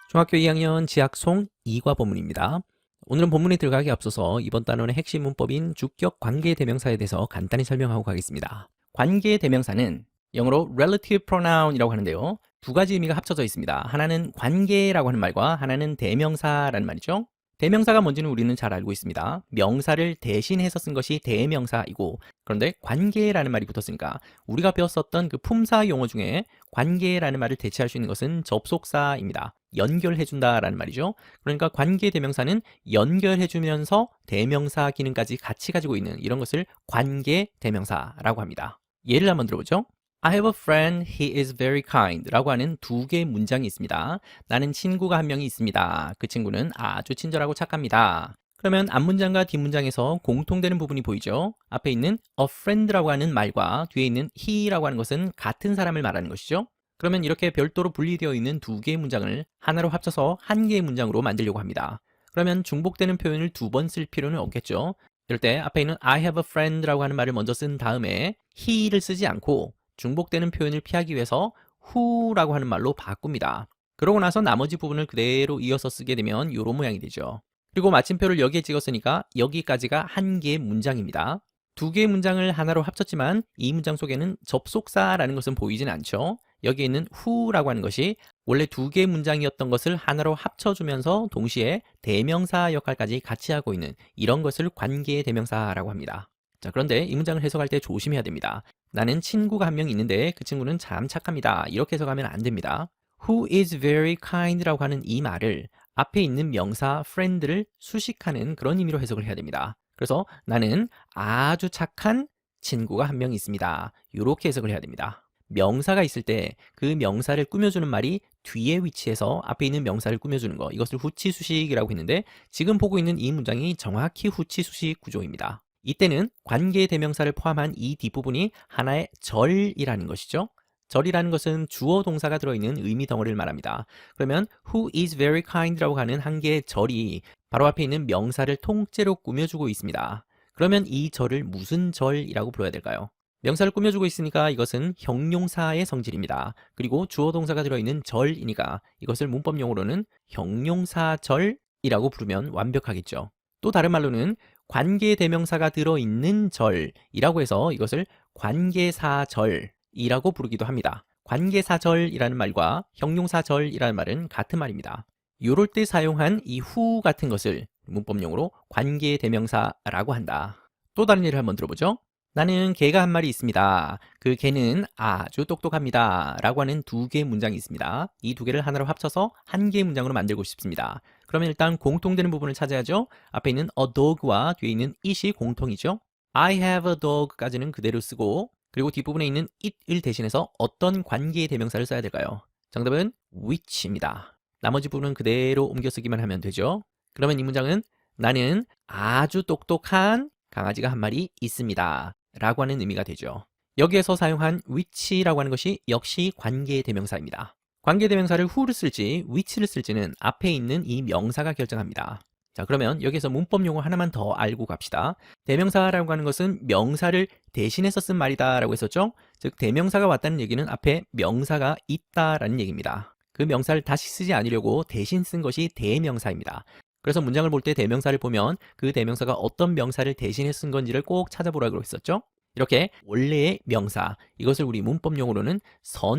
중학교 2학년 지학송 2과 본문입니다. 오늘은 본문에 들어가기 앞서서 이번 단원의 핵심 문법인 주격 관계대명사에 대해서 간단히 설명하고 가겠습니다. 관계대명사는 영어로 relative pronoun이라고 하는데요. 두 가지 의미가 합쳐져 있습니다. 하나는 관계라고 하는 말과 하나는 대명사라는 말이죠. 대명사가 뭔지는 우리는 잘 알고 있습니다. 명사를 대신해서 쓴 것이 대명사이고, 그런데 관계라는 말이 붙었으니까 우리가 배웠었던 그 품사 용어 중에 관계라는 말을 대체할 수 있는 것은 접속사입니다. 연결해준다라는 말이죠. 그러니까 관계대명사는 연결해주면서 대명사 기능까지 같이 가지고 있는 이런 것을 관계대명사라고 합니다. 예를 한번 들어보죠. I have a friend, he is very kind 라고 하는 두 개의 문장이 있습니다. 나는 친구가 한 명이 있습니다. 그 친구는 아주 친절하고 착합니다. 그러면 앞문장과 뒷문장에서 공통되는 부분이 보이죠? 앞에 있는 a friend라고 하는 말과 뒤에 있는 he라고 하는 것은 같은 사람을 말하는 것이죠. 그러면 이렇게 별도로 분리되어 있는 두 개의 문장을 하나로 합쳐서 한 개의 문장으로 만들려고 합니다. 그러면 중복되는 표현을 두 번 쓸 필요는 없겠죠. 이럴 때 앞에 있는 I have a friend라고 하는 말을 먼저 쓴 다음에 he를 쓰지 않고 중복되는 표현을 피하기 위해서 who라고 하는 말로 바꿉니다. 그러고 나서 나머지 부분을 그대로 이어서 쓰게 되면 이런 모양이 되죠. 그리고 마침표를 여기에 찍었으니까 여기까지가 한 개의 문장입니다. 두 개의 문장을 하나로 합쳤지만 이 문장 속에는 접속사라는 것은 보이진 않죠. 여기에 있는 who라고 하는 것이 원래 두 개의 문장이었던 것을 하나로 합쳐주면서 동시에 대명사 역할까지 같이 하고 있는 이런 것을 관계 대명사라고 합니다. 자, 그런데 이 문장을 해석할 때 조심해야 됩니다. 나는 친구가 한 명 있는데 그 친구는 참 착합니다. 이렇게 해석하면 안 됩니다. Who is very kind라고 하는 이 말을 앞에 있는 명사 friend를 수식하는 그런 의미로 해석을 해야 됩니다. 그래서 나는 아주 착한 친구가 한 명 있습니다. 이렇게 해석을 해야 됩니다. 명사가 있을 때 그 명사를 꾸며주는 말이 뒤에 위치해서 앞에 있는 명사를 꾸며주는 거, 이것을 후치수식이라고 했는데 지금 보고 있는 이 문장이 정확히 후치수식 구조입니다. 이때는 관계대명사를 포함한 이 뒷부분이 하나의 절이라는 것이죠. 절이라는 것은 주어 동사가 들어있는 의미 덩어리를 말합니다. 그러면 who is very kind라고 하는 한 개의 절이 바로 앞에 있는 명사를 통째로 꾸며주고 있습니다. 그러면 이 절을 무슨 절이라고 불러야 될까요? 명사를 꾸며주고 있으니까 이것은 형용사의 성질입니다. 그리고 주어 동사가 들어있는 절이니까 이것을 문법용어로는 형용사절이라고 부르면 완벽하겠죠. 또 다른 말로는 관계대명사가 들어있는 절이라고 해서 이것을 관계사절이라고 부르기도 합니다. 관계사절이라는 말과 형용사절이라는 말은 같은 말입니다. 요럴 때 사용한 이 who 같은 것을 문법용어로 관계대명사라고 한다. 또 다른 예를 한번 들어보죠. 나는 개가 한 마리 있습니다. 그 개는 아주 똑똑합니다. 라고 하는 두 개의 문장이 있습니다. 이 두 개를 하나로 합쳐서 한 개의 문장으로 만들고 싶습니다. 그러면 일단 공통되는 부분을 찾아야죠. 앞에 있는 a dog와 뒤에 있는 it이 공통이죠. I have a dog까지는 그대로 쓰고, 그리고 뒷부분에 있는 it을 대신해서 어떤 관계의 대명사를 써야 될까요? 정답은 which입니다. 나머지 부분은 그대로 옮겨 쓰기만 하면 되죠. 그러면 이 문장은 나는 아주 똑똑한 강아지가 한 마리 있습니다. 라고 하는 의미가 되죠. 여기에서 사용한 which라고 하는 것이 역시 관계 대명사입니다. 관계 대명사를 who를 쓸지 which를 쓸지는 앞에 있는 이 명사가 결정합니다. 자, 그러면 여기서 문법 용어 하나만 더 알고 갑시다. 대명사라고 하는 것은 명사를 대신해서 쓴 말이다 라고 했었죠. 즉 대명사가 왔다는 얘기는 앞에 명사가 있다라는 얘기입니다. 그 명사를 다시 쓰지 않으려고 대신 쓴 것이 대명사입니다. 그래서 문장을 볼 때 대명사를 보면 그 대명사가 어떤 명사를 대신해 쓴 건지를 꼭 찾아보라고 했었죠. 이렇게 원래의 명사, 이것을 우리 문법 용어로는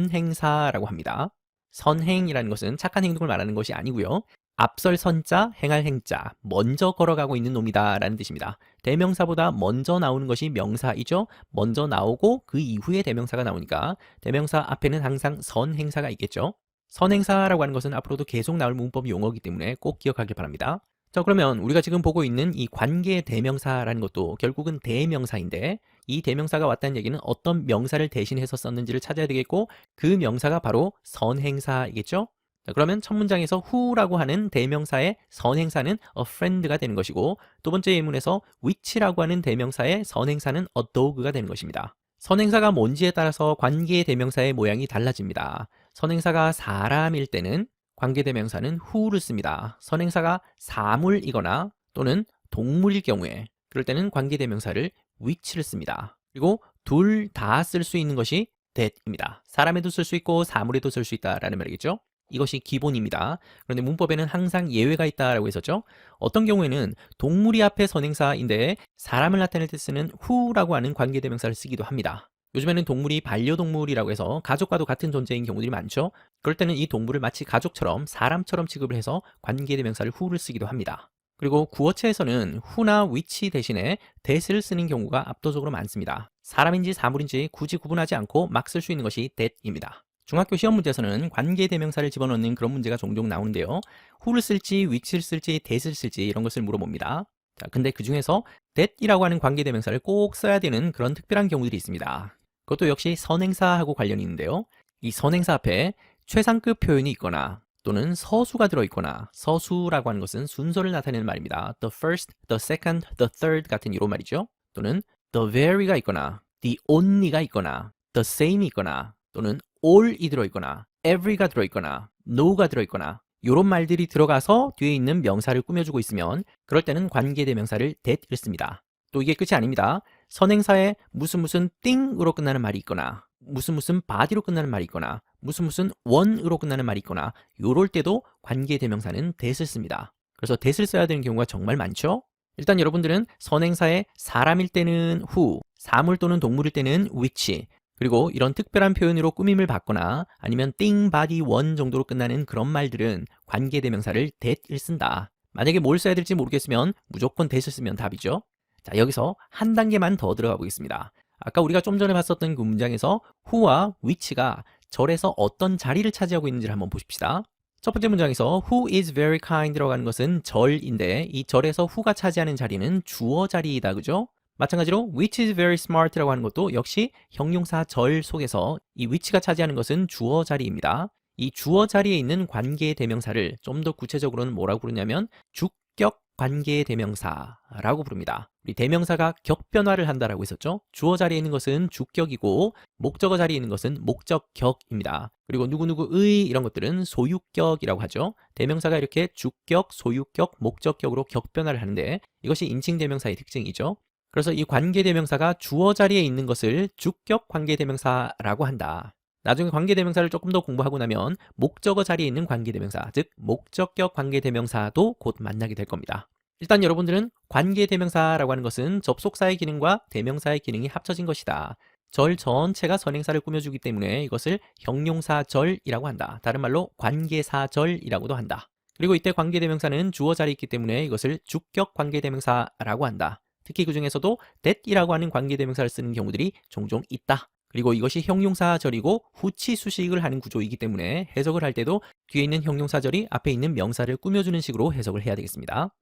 선행사라고 합니다. 선행이라는 것은 착한 행동을 말하는 것이 아니고요. 앞설 선자, 행할 행자, 먼저 걸어가고 있는 놈이다 라는 뜻입니다. 대명사보다 먼저 나오는 것이 명사이죠. 먼저 나오고 그 이후에 대명사가 나오니까 대명사 앞에는 항상 선행사가 있겠죠. 선행사라고 하는 것은 앞으로도 계속 나올 문법 용어이기 때문에 꼭 기억하길 바랍니다. 자, 그러면 우리가 지금 보고 있는 이 관계 대명사라는 것도 결국은 대명사인데 이 대명사가 왔다는 얘기는 어떤 명사를 대신해서 썼는지를 찾아야 되겠고 그 명사가 바로 선행사이겠죠? 자, 그러면 첫 문장에서 who라고 하는 대명사의 선행사는 a friend가 되는 것이고 두 번째 예문에서 which라고 하는 대명사의 선행사는 a dog가 되는 것입니다. 선행사가 뭔지에 따라서 관계 대명사의 모양이 달라집니다. 선행사가 사람일 때는 관계대명사는 who를 씁니다. 선행사가 사물이거나 또는 동물일 경우에 그럴 때는 관계대명사를 which를 씁니다. 그리고 둘 다 쓸 수 있는 것이 that입니다. 사람에도 쓸 수 있고 사물에도 쓸 수 있다라는 말이겠죠. 이것이 기본입니다. 그런데 문법에는 항상 예외가 있다라고 했었죠. 어떤 경우에는 동물이 앞에 선행사인데 사람을 나타낼 때 쓰는 who라고 하는 관계대명사를 쓰기도 합니다. 요즘에는 동물이 반려동물이라고 해서 가족과도 같은 존재인 경우들이 많죠. 그럴 때는 이 동물을 마치 가족처럼 사람처럼 취급을 해서 관계대명사를 who를 쓰기도 합니다. 그리고 구어체에서는 who나 which 대신에 that을 쓰는 경우가 압도적으로 많습니다. 사람인지 사물인지 굳이 구분하지 않고 막 쓸 수 있는 것이 that입니다. 중학교 시험 문제에서는 관계대명사를 집어넣는 그런 문제가 종종 나오는데요. who를 쓸지, which를 쓸지, that을 쓸지 이런 것을 물어봅니다. 자, 근데 그 중에서 that이라고 하는 관계대명사를 꼭 써야 되는 그런 특별한 경우들이 있습니다. 그것도 역시 선행사하고 관련이 있는데요. 이 선행사 앞에 최상급 표현이 있거나 또는 서수가 들어있거나, 서수라고 하는 것은 순서를 나타내는 말입니다. The first, the second, the third 같은 이런 말이죠. 또는 the very가 있거나, the only가 있거나, the same이 있거나, 또는 all이 들어있거나, every가 들어있거나, no가 들어있거나 이런 말들이 들어가서 뒤에 있는 명사를 꾸며주고 있으면 그럴 때는 관계대명사를 that을 씁니다. 또 이게 끝이 아닙니다. 선행사에 무슨 무슨 thing으로 끝나는 말이 있거나 무슨 무슨 body로 끝나는 말이 있거나 무슨 무슨 one으로 끝나는 말이 있거나 요럴 때도 관계대명사는 that을 씁니다. 그래서 that을 써야 되는 경우가 정말 많죠. 일단 여러분들은 선행사에 사람일 때는 who, 사물 또는 동물일 때는 which, 그리고 이런 특별한 표현으로 꾸밈을 받거나 아니면 thing, body, one 정도로 끝나는 그런 말들은 관계대명사를 that을 쓴다. 만약에 뭘 써야 될지 모르겠으면 무조건 that을 쓰면 답이죠. 자, 여기서 한 단계만 더 들어가 보겠습니다. 아까 우리가 좀 전에 봤었던 그 문장에서 who와 which가 절에서 어떤 자리를 차지하고 있는지를 한번 보십시다. 첫 번째 문장에서 who is very kind라고 하는 것은 절인데 이 절에서 who가 차지하는 자리는 주어 자리이다. 그죠? 마찬가지로 which is very smart라고 하는 것도 역시 형용사 절 속에서 이 which가 차지하는 것은 주어 자리입니다. 이 주어 자리에 있는 관계대명사를 좀 더 구체적으로는 뭐라고 부르냐면 주격 관계대명사라고 부릅니다. 우리 대명사가 격변화를 한다라고 했었죠. 주어 자리에 있는 것은 주격이고 목적어 자리에 있는 것은 목적격입니다. 그리고 누구누구의 이런 것들은 소유격이라고 하죠. 대명사가 이렇게 주격, 소유격, 목적격으로 격변화를 하는데 이것이 인칭대명사의 특징이죠. 그래서 이 관계대명사가 주어 자리에 있는 것을 주격 관계대명사라고 한다. 나중에 관계대명사를 조금 더 공부하고 나면 목적어 자리에 있는 관계대명사, 즉 목적격 관계대명사도 곧 만나게 될 겁니다. 일단 여러분들은 관계대명사라고 하는 것은 접속사의 기능과 대명사의 기능이 합쳐진 것이다. 절 전체가 선행사를 꾸며주기 때문에 이것을 형용사절이라고 한다. 다른 말로 관계사절이라고도 한다. 그리고 이때 관계대명사는 주어 자리에 있기 때문에 이것을 주격 관계대명사라고 한다. 특히 그 중에서도 that이라고 하는 관계대명사를 쓰는 경우들이 종종 있다. 그리고 이것이 형용사절이고 후치 수식을 하는 구조이기 때문에 해석을 할 때도 뒤에 있는 형용사절이 앞에 있는 명사를 꾸며주는 식으로 해석을 해야 되겠습니다.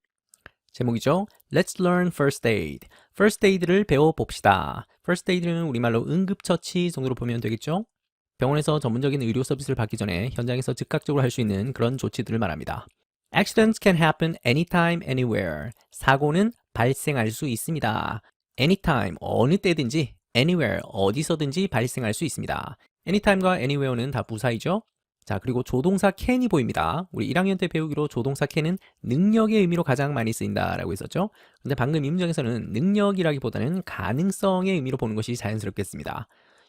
제목이죠. Let's learn first aid. first aid를 배워봅시다. first aid는 우리말로 응급처치 정도로 보면 되겠죠. 병원에서 전문적인 의료 서비스를 받기 전에 현장에서 즉각적으로 할 수 있는 그런 조치들을 말합니다. Accidents can happen anytime, anywhere. 사고는 발생할 수 있습니다. anytime, 어느 때든지, anywhere, 어디서든지 발생할 수 있습니다. anytime과 anywhere는 다 부사이죠. 자, 그리고 조동사 can이 보입니다. 우리 1학년 때 배우기로 조동사 can은 능력의 의미로 가장 많이 쓰인다라고 했었죠. 근데 방금 이 문장에서는 능력이라기보다는 가능성의 의미로 보는 것이 자연스럽겠습니다.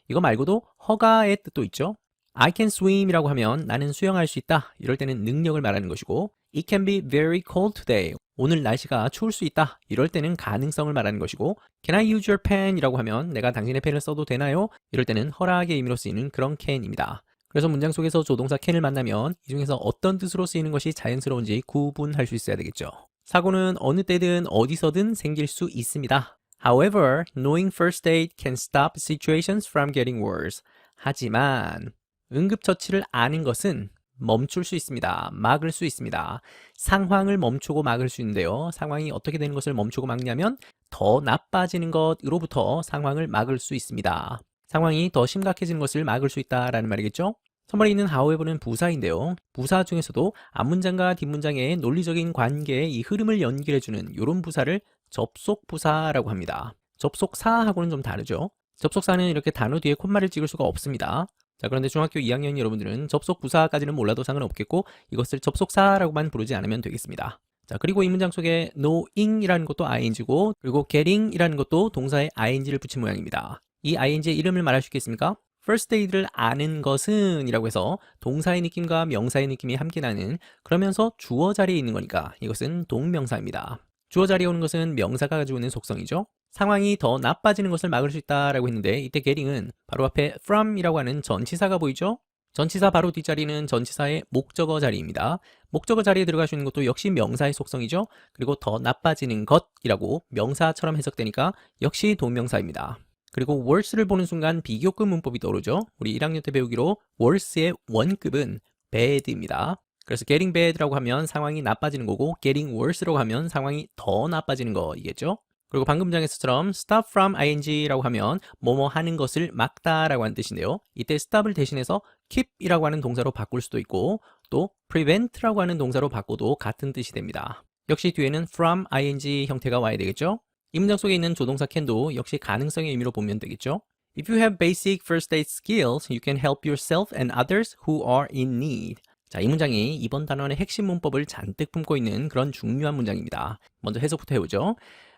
이거 말고도 허가의 뜻도 있죠. I can swim이라고 하면 나는 수영할 수 있다. 이럴 때는 능력을 말하는 것이고 It can be very cold today. 오늘 날씨가 추울 수 있다. 이럴 때는 가능성을 말하는 것이고 Can I use your pen? 이라고 하면 내가 당신의 펜을 써도 되나요? 이럴 때는 허락의 의미로 쓰이는 그런 can입니다. 그래서 문장 속에서 조동사 can을 만나면 이 중에서 어떤 뜻으로 쓰이는 것이 자연스러운지 구분할 수 있어야 되겠죠. 사고는 어느 때든 어디서든 생길 수 있습니다. However, knowing first aid can stop situations from getting worse. 하지만 응급처치를 아는 것은 멈출 수 있습니다. 막을 수 있습니다. 상황을 멈추고 막을 수 있는데요. 상황이 어떻게 되는 것을 멈추고 막냐면 더 나빠지는 것으로부터 상황을 막을 수 있습니다. 상황이 더 심각해지는 것을 막을 수 있다라는 말이겠죠. 선발에 있는 however는 부사인데요. 부사 중에서도 앞문장과 뒷문장의 논리적인 관계의 이 흐름을 연결해주는 이런 부사를 접속부사라고 합니다. 접속사하고는 좀 다르죠. 접속사는 이렇게 단어 뒤에 콤마를 찍을 수가 없습니다. 자, 그런데 중학교 2학년 여러분들은 접속부사까지는 몰라도 상관없겠고 이것을 접속사라고만 부르지 않으면 되겠습니다. 자, 그리고 이 문장 속에 knowing이라는 것도 ing고 그리고 getting이라는 것도 동사에 ing를 붙인 모양입니다. 이 ing의 이름을 말할 수 있겠습니까? first aid를 아는 것은 이라고 해서 동사의 느낌과 명사의 느낌이 함께 나는 그러면서 주어 자리에 있는 거니까 이것은 동명사입니다. 주어 자리에 오는 것은 명사가 가지고 있는 속성이죠. 상황이 더 나빠지는 것을 막을 수 있다라고 했는데 이때 getting은 바로 앞에 from이라고 하는 전치사가 보이죠? 전치사 바로 뒷자리는 전치사의 목적어 자리입니다. 목적어 자리에 들어갈 수 있는 것도 역시 명사의 속성이죠. 그리고 더 나빠지는 것이라고 명사처럼 해석되니까 역시 동명사입니다. 그리고 worse를 보는 순간 비교급 문법이 떠오르죠. 우리 1학년 때 배우기로 worse의 원급은 bad입니다. 그래서 getting bad라고 하면 상황이 나빠지는 거고 getting worse라고 하면 상황이 더 나빠지는 거이겠죠. 그리고 방금 장에서처럼 stop from ing라고 하면 뭐뭐 하는 것을 막다라고 하는 뜻인데요. 이때 stop을 대신해서 keep이라고 하는 동사로 바꿀 수도 있고 또 prevent라고 하는 동사로 바꿔도 같은 뜻이 됩니다. 역시 뒤에는 from ing 형태가 와야 되겠죠. 이 문장 속에 있는 조동사 can도 역시 가능성의 의미로 보면 되겠죠. If you have basic first aid skills, you can help yourself and others who are in need. 자, 이 문장이 이번 단원의 핵심 문법을 잔뜩 품고 있는 그런 중요한 문장입니다. 먼저 해석부터 해보죠.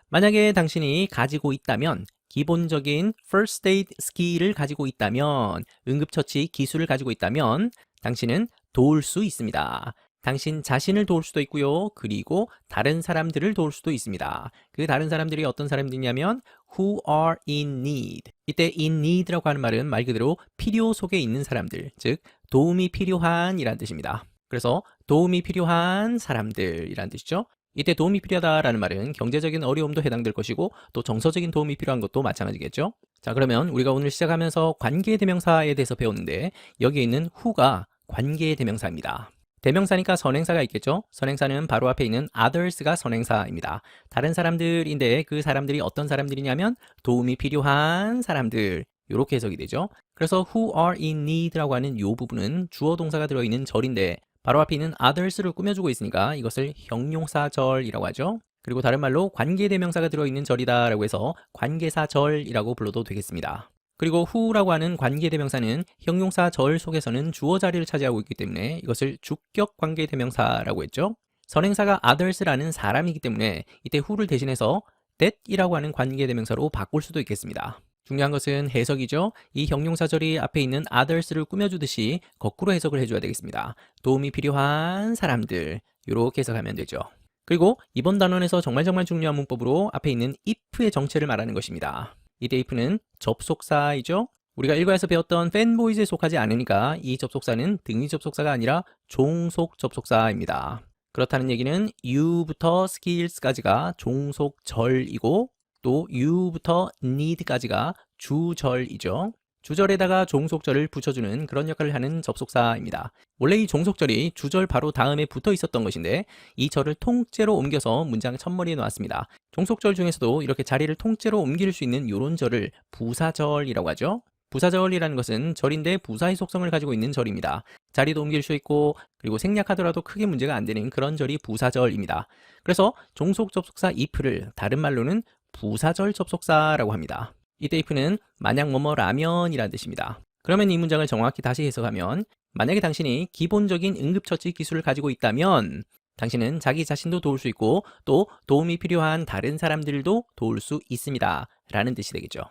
만약에 당신이 가지고 있다면, 기본적인 first aid skill을 가지고 있다면, 응급처치 기술을 가지고 있다면 당신은 도울 수 있습니다. 당신 자신을 도울 수도 있고요. 그리고 다른 사람들을 도울 수도 있습니다. 그 다른 사람들이 어떤 사람들이냐면 who are in need. 이때 in need라고 하는 말은 말 그대로 필요 속에 있는 사람들, 즉 도움이 필요한 이란 뜻입니다. 그래서 도움이 필요한 사람들이란 뜻이죠. 이때 도움이 필요하다라는 말은 경제적인 어려움도 해당될 것이고 또 정서적인 도움이 필요한 것도 마찬가지겠죠. 자, 그러면 우리가 오늘 시작하면서 관계대명사에 대해서 배웠는데 여기에 있는 who가 관계대명사입니다. 대명사니까 선행사가 있겠죠. 선행사는 바로 앞에 있는 others가 선행사입니다. 다른 사람들인데 그 사람들이 어떤 사람들이냐면 도움이 필요한 사람들, 이렇게 해석이 되죠. 그래서 who are in need라고 하는 이 부분은 주어 동사가 들어있는 절인데 바로 앞에 있는 others를 꾸며주고 있으니까 이것을 형용사절이라고 하죠. 그리고 다른 말로 관계대명사가 들어있는 절이다라고 해서 관계사절이라고 불러도 되겠습니다. 그리고 who라고 하는 관계대명사는 형용사 절 속에서는 주어 자리를 차지하고 있기 때문에 이것을 주격 관계대명사라고 했죠. 선행사가 others라는 사람이기 때문에 이때 who를 대신해서 that이라고 하는 관계대명사로 바꿀 수도 있겠습니다. 중요한 것은 해석이죠. 이 형용사절이 앞에 있는 others를 꾸며주듯이 거꾸로 해석을 해줘야 되겠습니다. 도움이 필요한 사람들, 이렇게 해석하면 되죠. 그리고 이번 단원에서 정말 중요한 문법으로 앞에 있는 if의 정체를 말하는 것입니다. 이때 if는 접속사이죠. 우리가 일과에서 배웠던 fanboys에 속하지 않으니까 이 접속사는 등위 접속사가 아니라 종속 접속사입니다. 그렇다는 얘기는 you부터 skills까지가 종속절이고 또 you부터 need까지가 주절이죠. 주절에다가 종속절을 붙여주는 그런 역할을 하는 접속사입니다. 원래 이 종속절이 주절 바로 다음에 붙어 있었던 것인데 이 절을 통째로 옮겨서 문장 첫머리에 놓았습니다. 종속절 중에서도 이렇게 자리를 통째로 옮길 수 있는 이런 절을 부사절이라고 하죠. 부사절이라는 것은 절인데 부사의 속성을 가지고 있는 절입니다. 자리도 옮길 수 있고 그리고 생략하더라도 크게 문제가 안 되는 그런 절이 부사절입니다. 그래서 종속 접속사 if를 다른 말로는 부사절 접속사라고 합니다. 이때 if는 만약 뭐뭐라면 이란 뜻입니다. 그러면 이 문장을 정확히 다시 해석하면 만약에 당신이 기본적인 응급처치 기술을 가지고 있다면 당신은 자기 자신도 도울 수 있고 또 도움이 필요한 다른 사람들도 도울 수 있습니다 라는 뜻이 되겠죠.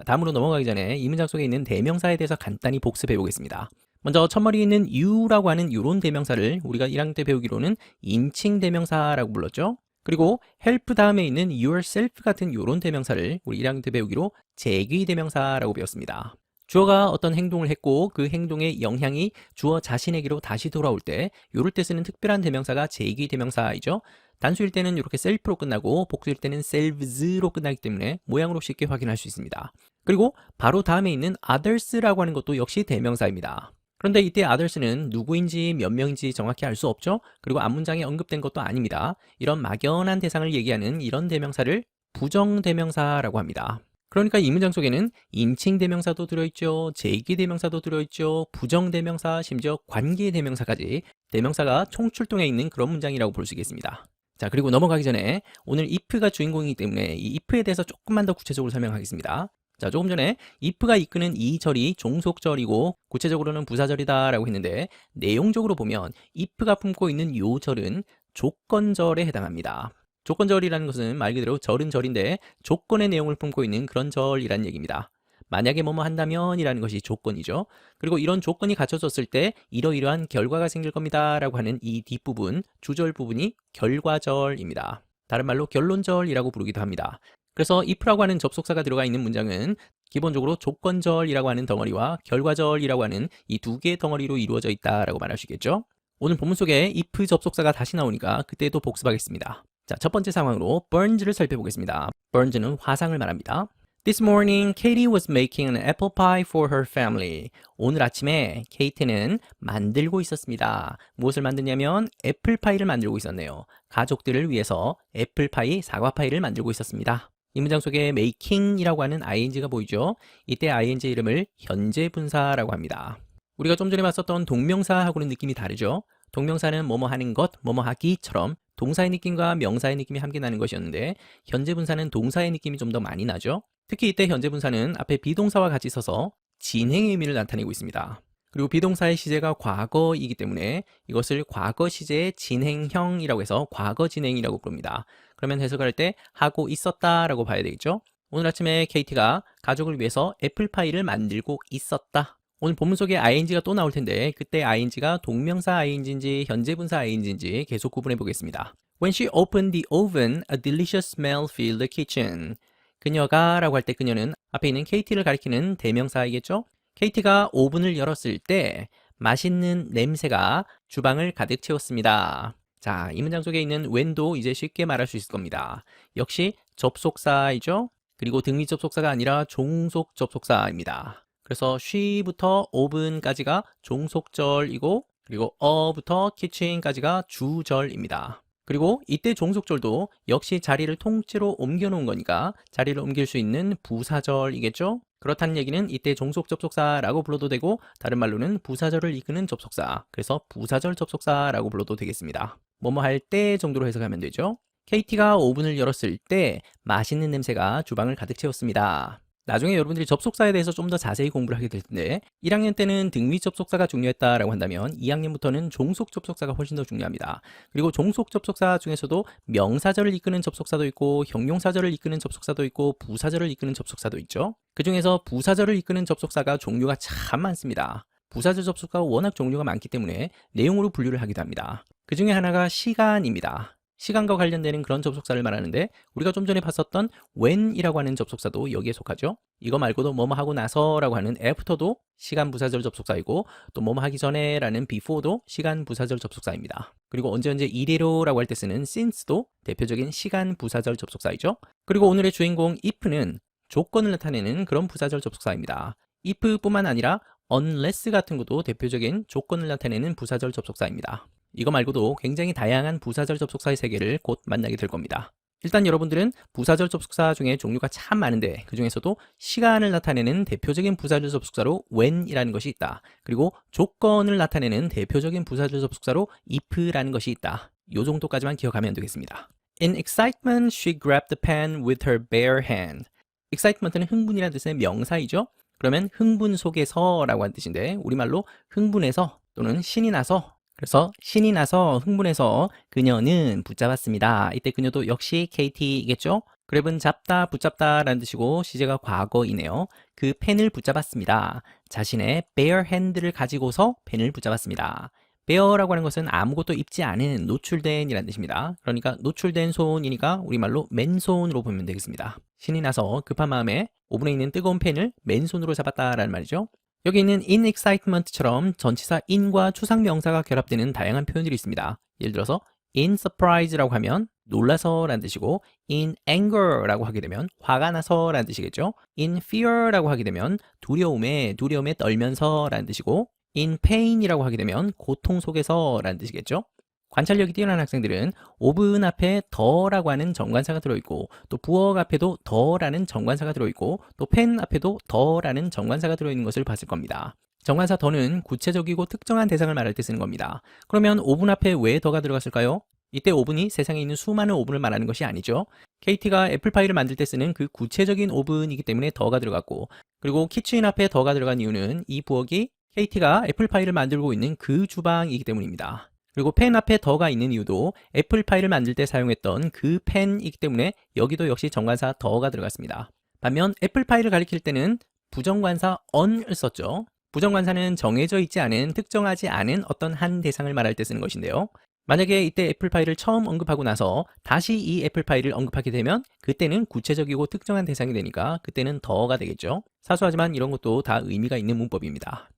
다음으로 넘어가기 전에 이 문장 속에 있는 대명사에 대해서 간단히 복습해 보겠습니다. 먼저 첫머리에 있는 you라고 하는 이런 대명사를 우리가 1학년 때 배우기로는 인칭 대명사라고 불렀죠. 그리고 help 다음에 있는 yourself 같은 이런 대명사를 우리 1학년 때 배우기로 제귀 대명사라고 배웠습니다. 주어가 어떤 행동을 했고 그 행동의 영향이 주어 자신에게로 다시 돌아올 때 이럴 때 쓰는 특별한 대명사가 제귀 대명사이죠. 단수일 때는 이렇게 self로 끝나고 복수일 때는 selves로 끝나기 때문에 모양으로 쉽게 확인할 수 있습니다. 그리고 바로 다음에 있는 others라고 하는 것도 역시 대명사입니다. 그런데 이때 others는 누구인지 몇 명인지 정확히 알 수 없죠. 그리고 앞문장에 언급된 것도 아닙니다. 이런 막연한 대상을 얘기하는 이런 대명사를 부정대명사라고 합니다. 그러니까 이 문장 속에는 인칭대명사도 들어있죠. 제기대명사도 들어있죠. 부정대명사, 심지어 관계대명사까지 대명사가 총출동해 있는 그런 문장이라고 볼 수 있겠습니다. 자, 그리고 넘어가기 전에 오늘 if가 주인공이기 때문에 이 if에 대해서 조금만 더 구체적으로 설명하겠습니다. 자, 조금 전에 if가 이끄는 이 절이 종속절이고 구체적으로는 부사절이다 라고 했는데 내용적으로 보면 if가 품고 있는 이 절은 조건절에 해당합니다. 조건절이라는 것은 말 그대로 절은 절인데 조건의 내용을 품고 있는 그런 절이란 얘기입니다. 만약에 뭐뭐 한다면 이라는 것이 조건이죠. 그리고 이런 조건이 갖춰졌을 때 이러이러한 결과가 생길 겁니다 라고 하는 이 뒷부분, 주절 부분이 결과절입니다. 다른 말로 결론절이라고 부르기도 합니다. 그래서 if라고 하는 접속사가 들어가 있는 문장은 기본적으로 조건절이라고 하는 덩어리와 결과절이라고 하는 이 두 개의 덩어리로 이루어져 있다라고 말할 수 있겠죠. 오늘 본문 속에 if 접속사가 다시 나오니까 그때도 복습하겠습니다. 자, 첫 번째 상황으로 burns를 살펴보겠습니다. burns는 화상을 말합니다. This morning, Katie was making an apple pie for her family. 오늘 아침에 케이트는 만들고 있었습니다. 무엇을 만드냐면 애플파이를 만들고 있었네요. 가족들을 위해서 애플파이, 사과파이를 만들고 있었습니다. 이 문장 속에 making이라고 하는 ing가 보이죠? 이때 ing 이름을 현재 분사라고 합니다. 우리가 좀 전에 봤었던 동명사하고는 느낌이 다르죠? 동명사는 뭐뭐 하는 것, 뭐뭐 하기처럼 동사의 느낌과 명사의 느낌이 함께 나는 것이었는데 현재 분사는 동사의 느낌이 좀 더 많이 나죠? 특히 이때 현재 분사는 앞에 비동사와 같이 써서 진행의 의미를 나타내고 있습니다. 그리고 비동사의 시제가 과거이기 때문에 이것을 과거 시제의 진행형이라고 해서 과거 진행이라고 부릅니다. 그러면 해석할 때 하고 있었다라고 봐야 되겠죠? 오늘 아침에 케이티가 가족을 위해서 애플파이를 만들고 있었다. 오늘 본문 속에 ing가 또 나올 텐데 그때 ing가 동명사 ing인지 현재 분사 ing인지 계속 구분해 보겠습니다. When she opened the oven, a delicious smell filled the kitchen. 그녀가 라고 할 때 그녀는 앞에 있는 KT를 가리키는 대명사이겠죠? KT가 오븐을 열었을 때 맛있는 냄새가 주방을 가득 채웠습니다. 자, 이 문장 속에 있는 when도 이제 쉽게 말할 수 있을 겁니다. 역시 접속사이죠? 그리고 등위 접속사가 아니라 종속 접속사입니다. 그래서 she부터 oven까지가 종속절이고 그리고 a부터 kitchen까지가 주절입니다. 그리고 이때 종속절도 역시 자리를 통째로 옮겨 놓은 거니까 자리를 옮길 수 있는 부사절이겠죠? 그렇다는 얘기는 이때 종속 접속사라고 불러도 되고 다른 말로는 부사절을 이끄는 접속사, 그래서 부사절 접속사라고 불러도 되겠습니다. 뭐뭐 할 때 정도로 해석하면 되죠. KT가 오븐을 열었을 때 맛있는 냄새가 주방을 가득 채웠습니다. 나중에 여러분들이 접속사에 대해서 좀 더 자세히 공부를 하게 될 텐데 1학년 때는 등위 접속사가 중요했다라고 한다면 2학년부터는 종속 접속사가 훨씬 더 중요합니다. 그리고 종속 접속사 중에서도 명사절을 이끄는 접속사도 있고 형용사절을 이끄는 접속사도 있고 부사절을 이끄는 접속사도 있죠. 그 중에서 부사절을 이끄는 접속사가 종류가 참 많습니다. 부사절 접속사가 워낙 종류가 많기 때문에 내용으로 분류를 하기도 합니다. 그 중에 하나가 시간입니다. 시간과 관련되는 그런 접속사를 말하는데 우리가 좀 전에 봤었던 when이라고 하는 접속사도 여기에 속하죠. 이거 말고도 뭐뭐 하고 나서라고 하는 after도 시간 부사절 접속사이고 또 뭐뭐 하기 전에라는 before도 시간 부사절 접속사입니다. 그리고 언제 이래로라고 할 때 쓰는 since도 대표적인 시간 부사절 접속사이죠. 그리고 오늘의 주인공 if는 조건을 나타내는 그런 부사절 접속사입니다. if뿐만 아니라 unless 같은 것도 대표적인 조건을 나타내는 부사절 접속사입니다. 이거 말고도 굉장히 다양한 부사절 접속사의 세계를 곧 만나게 될 겁니다. 일단 여러분들은 부사절 접속사 중에 종류가 참 많은데 그 중에서도 시간을 나타내는 대표적인 부사절 접속사로 when이라는 것이 있다. 그리고 조건을 나타내는 대표적인 부사절 접속사로 if라는 것이 있다. 이 정도까지만 기억하면 되겠습니다. In excitement, she grabbed the pen with her bare hand. excitement는 흥분이라는 뜻의 명사이죠. 그러면 흥분 속에서라고 하는 뜻인데 우리말로 흥분해서 또는 신이 나서, 그래서 신이 나서 흥분해서 그녀는 붙잡았습니다. 이때 그녀도 역시 KT이겠죠? grab은 잡다, 붙잡다 라는 뜻이고 시제가 과거이네요. 그 펜을 붙잡았습니다. 자신의 bare hand를 가지고서 펜을 붙잡았습니다. bare라고 하는 것은 아무것도 입지 않은, 노출된 이라는 뜻입니다. 그러니까 노출된 손이니까 우리말로 맨손으로 보면 되겠습니다. 신이 나서 급한 마음에 오븐에 있는 뜨거운 펜을 맨손으로 잡았다라는 말이죠. 여기 있는 in excitement처럼 전치사 in과 추상명사가 결합되는 다양한 표현들이 있습니다. 예를 들어서 in surprise라고 하면 놀라서 라는 뜻이고 in anger라고 하게 되면 화가 나서 라는 뜻이겠죠. in fear라고 하게 되면 두려움에 떨면서 라는 뜻이고 in pain이라고 하게 되면 고통 속에서 라는 뜻이겠죠. 관찰력이 뛰어난 학생들은 오븐 앞에 더라고 하는 정관사가 들어있고 또 부엌 앞에도 더라는 정관사가 들어있고 또 펜 앞에도 더라는 정관사가 들어있는 것을 봤을 겁니다. 정관사 더는 구체적이고 특정한 대상을 말할 때 쓰는 겁니다. 그러면 오븐 앞에 왜 더가 들어갔을까요? 이때 오븐이 세상에 있는 수많은 오븐을 말하는 것이 아니죠. KT가 애플파이를 만들 때 쓰는 그 구체적인 오븐이기 때문에 더가 들어갔고 그리고 키친 앞에 더가 들어간 이유는 이 부엌이 KT가 애플파이를 만들고 있는 그 주방이기 때문입니다. 그리고 펜 앞에 더가 있는 이유도 애플파이를 만들 때 사용했던 그 펜이기 때문에 여기도 역시 정관사 더가 들어갔습니다. 반면 애플파이를 가리킬 때는 부정관사 on을 썼죠. 부정관사는 정해져 있지 않은, 특정하지 않은 어떤 한 대상을 말할 때 쓰는 것인데요. 만약에 이때 애플파이를 처음 언급하고 나서 다시 이 애플파이를 언급하게 되면 그때는 구체적이고 특정한 대상이 되니까 그때는 더가 되겠죠. 사소하지만 이런 것도 다 의미가 있는 문법입니다.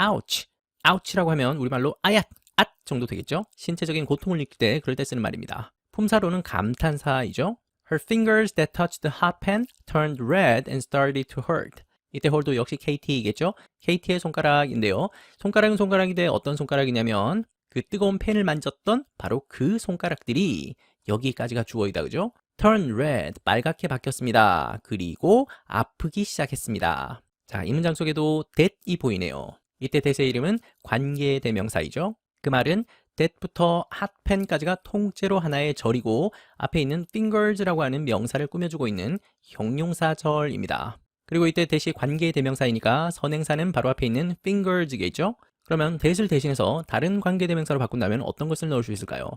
ouch, ouch라고 하면 우리말로 아얏, 앗 정도 되겠죠. 신체적인 고통을 느낄 때 그럴 때 쓰는 말입니다. 품사로는 감탄사이죠. Her fingers that touched the hot pan turned red and started to hurt. 이때 홀도 역시 KT이겠죠. KT의 손가락인데요. 손가락은 손가락인데 어떤 손가락이냐면 그 뜨거운 팬을 만졌던 바로 그 손가락들이, 여기까지가 주어이다, 그죠? turn red, 빨갛게 바뀌었습니다. 그리고 아프기 시작했습니다. 자, 이 문장 속에도 that이 보이네요. 이때 that의 이름은 관계대명사이죠. 그 말은 that부터 hotpen까지가 통째로 하나의 절이고 앞에 있는 fingers라고 하는 명사를 꾸며주고 있는 형용사절입니다. 그리고 이때 that이 관계대명사이니까 선행사는 바로 앞에 있는 fingers겠죠? 그러면 that을 대신해서 다른 관계대명사로 바꾼다면 어떤 것을 넣을 수 있을까요?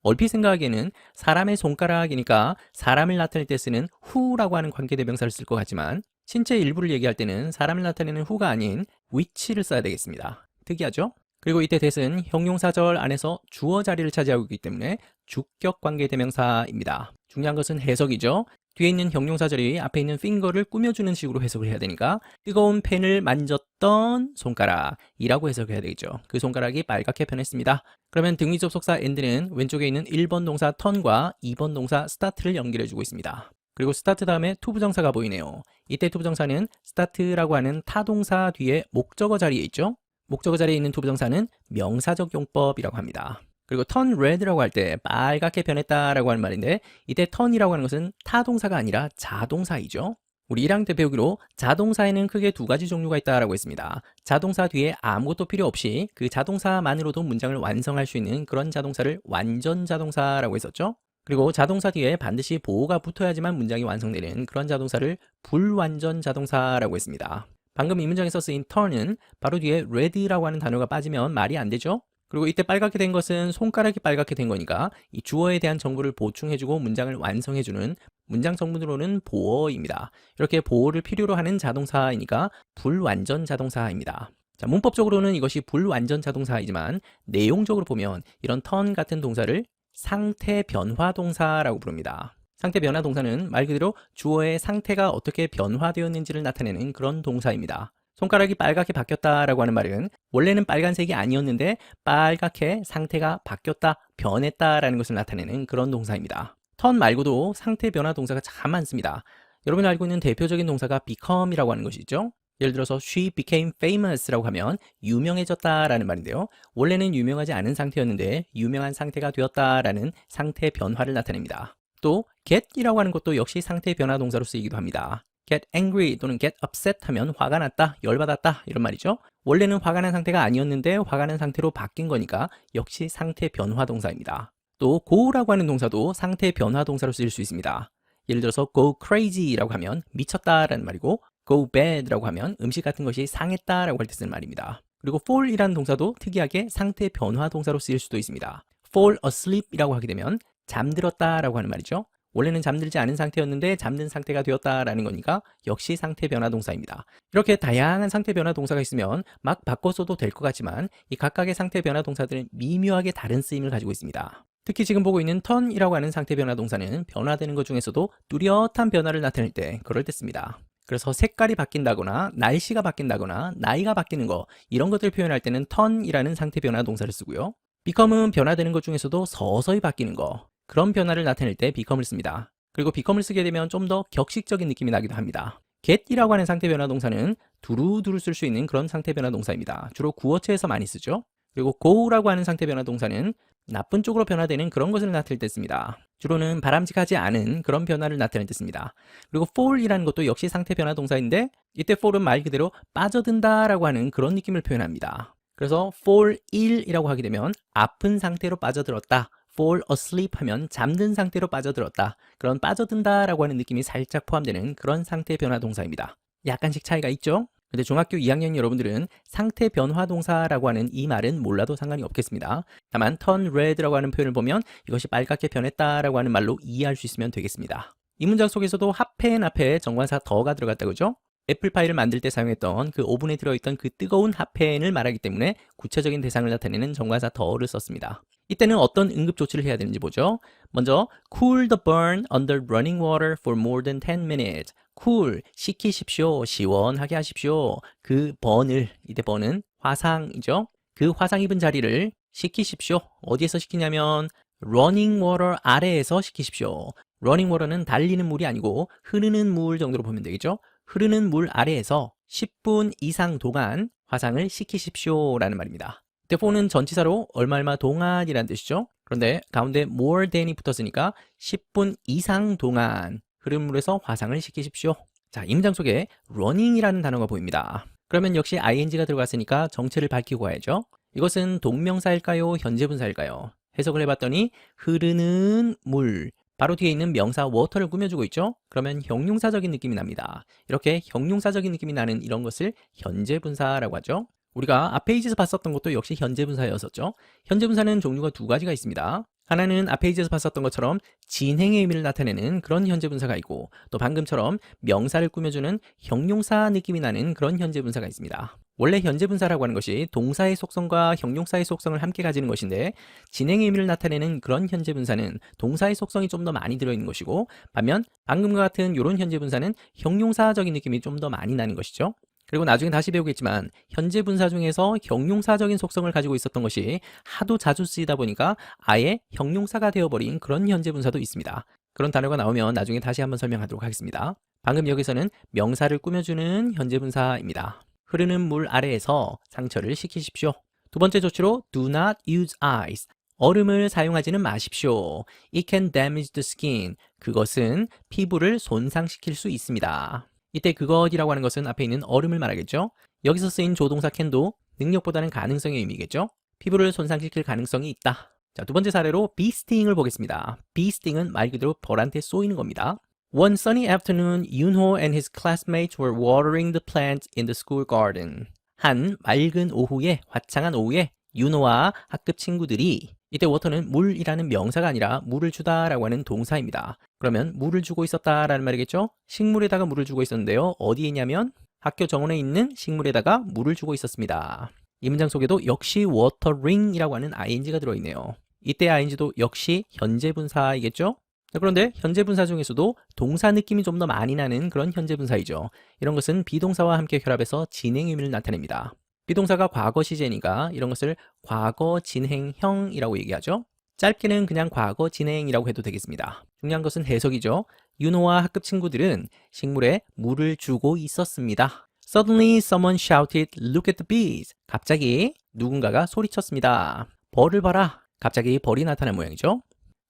얼핏 생각하기에는 사람의 손가락이니까 사람을 나타낼 때 쓰는 who라고 하는 관계대명사를 쓸 것 같지만 신체 일부를 얘기할 때는 사람을 나타내는 who가 아닌 which를 써야 되겠습니다. 특이하죠? 그리고 이때 that은 형용사절 안에서 주어 자리를 차지하고 있기 때문에 주격 관계대명사입니다. 중요한 것은 해석이죠. 뒤에 있는 형용사절이 앞에 있는 finger를 꾸며주는 식으로 해석을 해야 되니까 뜨거운 펜을 만졌던 손가락이라고 해석해야 되겠죠. 그 손가락이 빨갛게 변했습니다. 그러면 등위 접속사 and는 왼쪽에 있는 1번 동사 turn과 2번 동사 start를 연결해주고 있습니다. 그리고 start 다음에 투부정사가 보이네요. 이때 투부정사는 start라고 하는 타동사 뒤에 목적어 자리에 있죠. 목적어 자리에 있는 투부정사는 명사적 용법이라고 합니다. 그리고 turn red라고 할 때 빨갛게 변했다라고 하는 말인데 이때 turn이라고 하는 것은 타동사가 아니라 자동사이죠. 우리 1학년 때 배우기로 자동사에는 크게 두 가지 종류가 있다라고 했습니다. 자동사 뒤에 아무것도 필요 없이 그 자동사만으로도 문장을 완성할 수 있는 그런 자동사를 완전 자동사라고 했었죠. 그리고 자동사 뒤에 반드시 보호가 붙어야지만 문장이 완성되는 그런 자동사를 불완전 자동사라고 했습니다. 방금 이 문장에서 쓰인 turn은 바로 뒤에 red라고 하는 단어가 빠지면 말이 안 되죠. 그리고 이때 빨갛게 된 것은 손가락이 빨갛게 된 거니까 이 주어에 대한 정보를 보충해주고 문장을 완성해주는 문장 성분으로는 보어입니다. 이렇게 보어를 필요로 하는 자동사이니까 불완전 자동사입니다. 자, 문법적으로는 이것이 불완전 자동사이지만 내용적으로 보면 이런 turn 같은 동사를 상태 변화 동사라고 부릅니다. 상태 변화 동사는 말 그대로 주어의 상태가 어떻게 변화되었는지를 나타내는 그런 동사입니다. 손가락이 빨갛게 바뀌었다라고 하는 말은 원래는 빨간색이 아니었는데 빨갛게 상태가 바뀌었다, 변했다라는 것을 나타내는 그런 동사입니다. turn 말고도 상태 변화 동사가 참 많습니다. 여러분이 알고 있는 대표적인 동사가 become이라고 하는 것이 있죠. 예를 들어서 she became famous라고 하면 유명해졌다라는 말인데요. 원래는 유명하지 않은 상태였는데 유명한 상태가 되었다라는 상태 변화를 나타냅니다. 또 get이라고 하는 것도 역시 상태 변화 동사로 쓰이기도 합니다. get angry 또는 get upset 하면 화가 났다, 열받았다 이런 말이죠. 원래는 화가 난 상태가 아니었는데 화가 난 상태로 바뀐 거니까 역시 상태 변화 동사입니다. 또 go라고 하는 동사도 상태 변화 동사로 쓰일 수 있습니다. 예를 들어서 go crazy라고 하면 미쳤다라는 말이고 go bad라고 하면 음식 같은 것이 상했다라고 할 때 쓰는 말입니다. 그리고 fall이라는 동사도 특이하게 상태 변화 동사로 쓰일 수도 있습니다. fall asleep이라고 하게 되면 잠들었다라고 하는 말이죠. 원래는 잠들지 않은 상태였는데 잠든 상태가 되었다라는 거니까 역시 상태 변화 동사입니다. 이렇게 다양한 상태 변화 동사가 있으면 막 바꿔 써도 될 것 같지만 이 각각의 상태 변화 동사들은 미묘하게 다른 쓰임을 가지고 있습니다. 특히 지금 보고 있는 turn이라고 하는 상태 변화 동사는 변화되는 것 중에서도 뚜렷한 변화를 나타낼 때 그럴 때 씁니다. 그래서 색깔이 바뀐다거나 날씨가 바뀐다거나 나이가 바뀌는 거 이런 것들을 표현할 때는 turn이라는 상태 변화 동사를 쓰고요. become은 변화되는 것 중에서도 서서히 바뀌는 거, 그런 변화를 나타낼 때 become을 씁니다. 그리고 become을 쓰게 되면 좀 더 격식적인 느낌이 나기도 합니다. get이라고 하는 상태 변화 동사는 두루두루 쓸 수 있는 그런 상태 변화 동사입니다. 주로 구어체에서 많이 쓰죠. 그리고 go라고 하는 상태 변화 동사는 나쁜 쪽으로 변화되는 그런 것을 나타낼 때 씁니다. 주로는 바람직하지 않은 그런 변화를 나타낼 때 씁니다. 그리고 fall이라는 것도 역시 상태 변화 동사인데 이때 fall은 말 그대로 빠져든다라고 하는 그런 느낌을 표현합니다. 그래서 fall ill이라고 하게 되면 아픈 상태로 빠져들었다. fall asleep 하면 잠든 상태로 빠져들었다. 그런 빠져든다라고 하는 느낌이 살짝 포함되는 그런 상태 변화 동사입니다. 약간씩 차이가 있죠? 근데 중학교 2학년 여러분들은 상태 변화 동사라고 하는 이 말은 몰라도 상관이 없겠습니다. 다만 turn red라고 하는 표현을 보면 이것이 빨갛게 변했다라고 하는 말로 이해할 수 있으면 되겠습니다. 이 문장 속에서도 핫펜 앞에 정관사 더가 들어갔다 그죠? 애플파이를 만들 때 사용했던 그 오븐에 들어있던 그 뜨거운 핫팬을 말하기 때문에 구체적인 대상을 나타내는 정관사 더를 썼습니다. 이때는 어떤 응급 조치를 해야 되는지 보죠. 먼저 cool the burn under running water for more than 10 minutes. cool, 식히십시오. 시원하게 하십시오. 그 burn을, 이때 burn은 화상이죠. 그 화상 입은 자리를 식히십시오. 어디에서 식히냐면 running water 아래에서 식히십시오. running water는 달리는 물이 아니고 흐르는 물 정도로 보면 되겠죠. 흐르는 물 아래에서 10분 이상 동안 화상을 식히십시오 라는 말입니다. for는 전치사로 얼마 동안이라는 뜻이죠. 그런데 가운데 more than이 붙었으니까 10분 이상 동안 흐르는 물에서 화상을 식히십시오. 자, 이 문장 속에 running이라는 단어가 보입니다. 그러면 역시 ing가 들어갔으니까 정체를 밝히고 가야죠. 이것은 동명사일까요? 현재분사일까요? 해석을 해봤더니 흐르는 물, 바로 뒤에 있는 명사 water를 꾸며주고 있죠? 그러면 형용사적인 느낌이 납니다. 이렇게 형용사적인 느낌이 나는 이런 것을 현재분사라고 하죠. 우리가 앞 페이지에서 봤었던 것도 역시 현재분사였었죠. 현재분사는 종류가 두 가지가 있습니다. 하나는 앞 페이지에서 봤었던 것처럼 진행의 의미를 나타내는 그런 현재분사가 있고, 또 방금처럼 명사를 꾸며주는 형용사 느낌이 나는 그런 현재분사가 있습니다. 원래 현재분사라고 하는 것이 동사의 속성과 형용사의 속성을 함께 가지는 것인데, 진행의 의미를 나타내는 그런 현재분사는 동사의 속성이 좀 더 많이 들어있는 것이고, 반면 방금과 같은 이런 현재분사는 형용사적인 느낌이 좀 더 많이 나는 것이죠. 그리고 나중에 다시 배우겠지만 현재 분사 중에서 형용사적인 속성을 가지고 있었던 것이 하도 자주 쓰이다 보니까 아예 형용사가 되어버린 그런 현재 분사도 있습니다. 그런 단어가 나오면 나중에 다시 한번 설명하도록 하겠습니다. 방금 여기서는 명사를 꾸며주는 현재 분사입니다. 흐르는 물 아래에서 상처를 식히십시오. 두 번째 조치로 do not use ice. 얼음을 사용하지는 마십시오. It can damage the skin. 그것은 피부를 손상시킬 수 있습니다. 이때 그것이라고 하는 것은 앞에 있는 얼음을 말하겠죠. 여기서 쓰인 조동사 can도 능력보다는 가능성의 의미겠죠. 피부를 손상시킬 가능성이 있다. 자, 두 번째 사례로 bee sting을 보겠습니다. bee sting은 말 그대로 벌한테 쏘이는 겁니다. One sunny afternoon, Yoonho and his classmates were watering the plants in the school garden. 한 맑은 오후에, 화창한 오후에 윤호와 학급 친구들이, 이때 water는 물이라는 명사가 아니라 물을 주다라고 하는 동사입니다. 그러면 물을 주고 있었다라는 말이겠죠? 식물에다가 물을 주고 있었는데요. 어디에 있냐면 학교 정원에 있는 식물에다가 물을 주고 있었습니다. 이 문장 속에도 역시 watering이라고 하는 ing가 들어있네요. 이때 ing도 역시 현재 분사이겠죠? 그런데 현재 분사 중에서도 동사 느낌이 좀 더 많이 나는 그런 현재 분사이죠. 이런 것은 비동사와 함께 결합해서 진행 의미를 나타냅니다. 비동사가 과거 시제니까 이런 것을 과거 진행형이라고 얘기하죠. 짧게는 그냥 과거 진행이라고 해도 되겠습니다. 중요한 것은 해석이죠. 윤호와 학급 친구들은 식물에 물을 주고 있었습니다. Suddenly someone shouted, "Look at the bees." 갑자기 누군가가 소리쳤습니다. 벌을 봐라. 갑자기 벌이 나타난 모양이죠.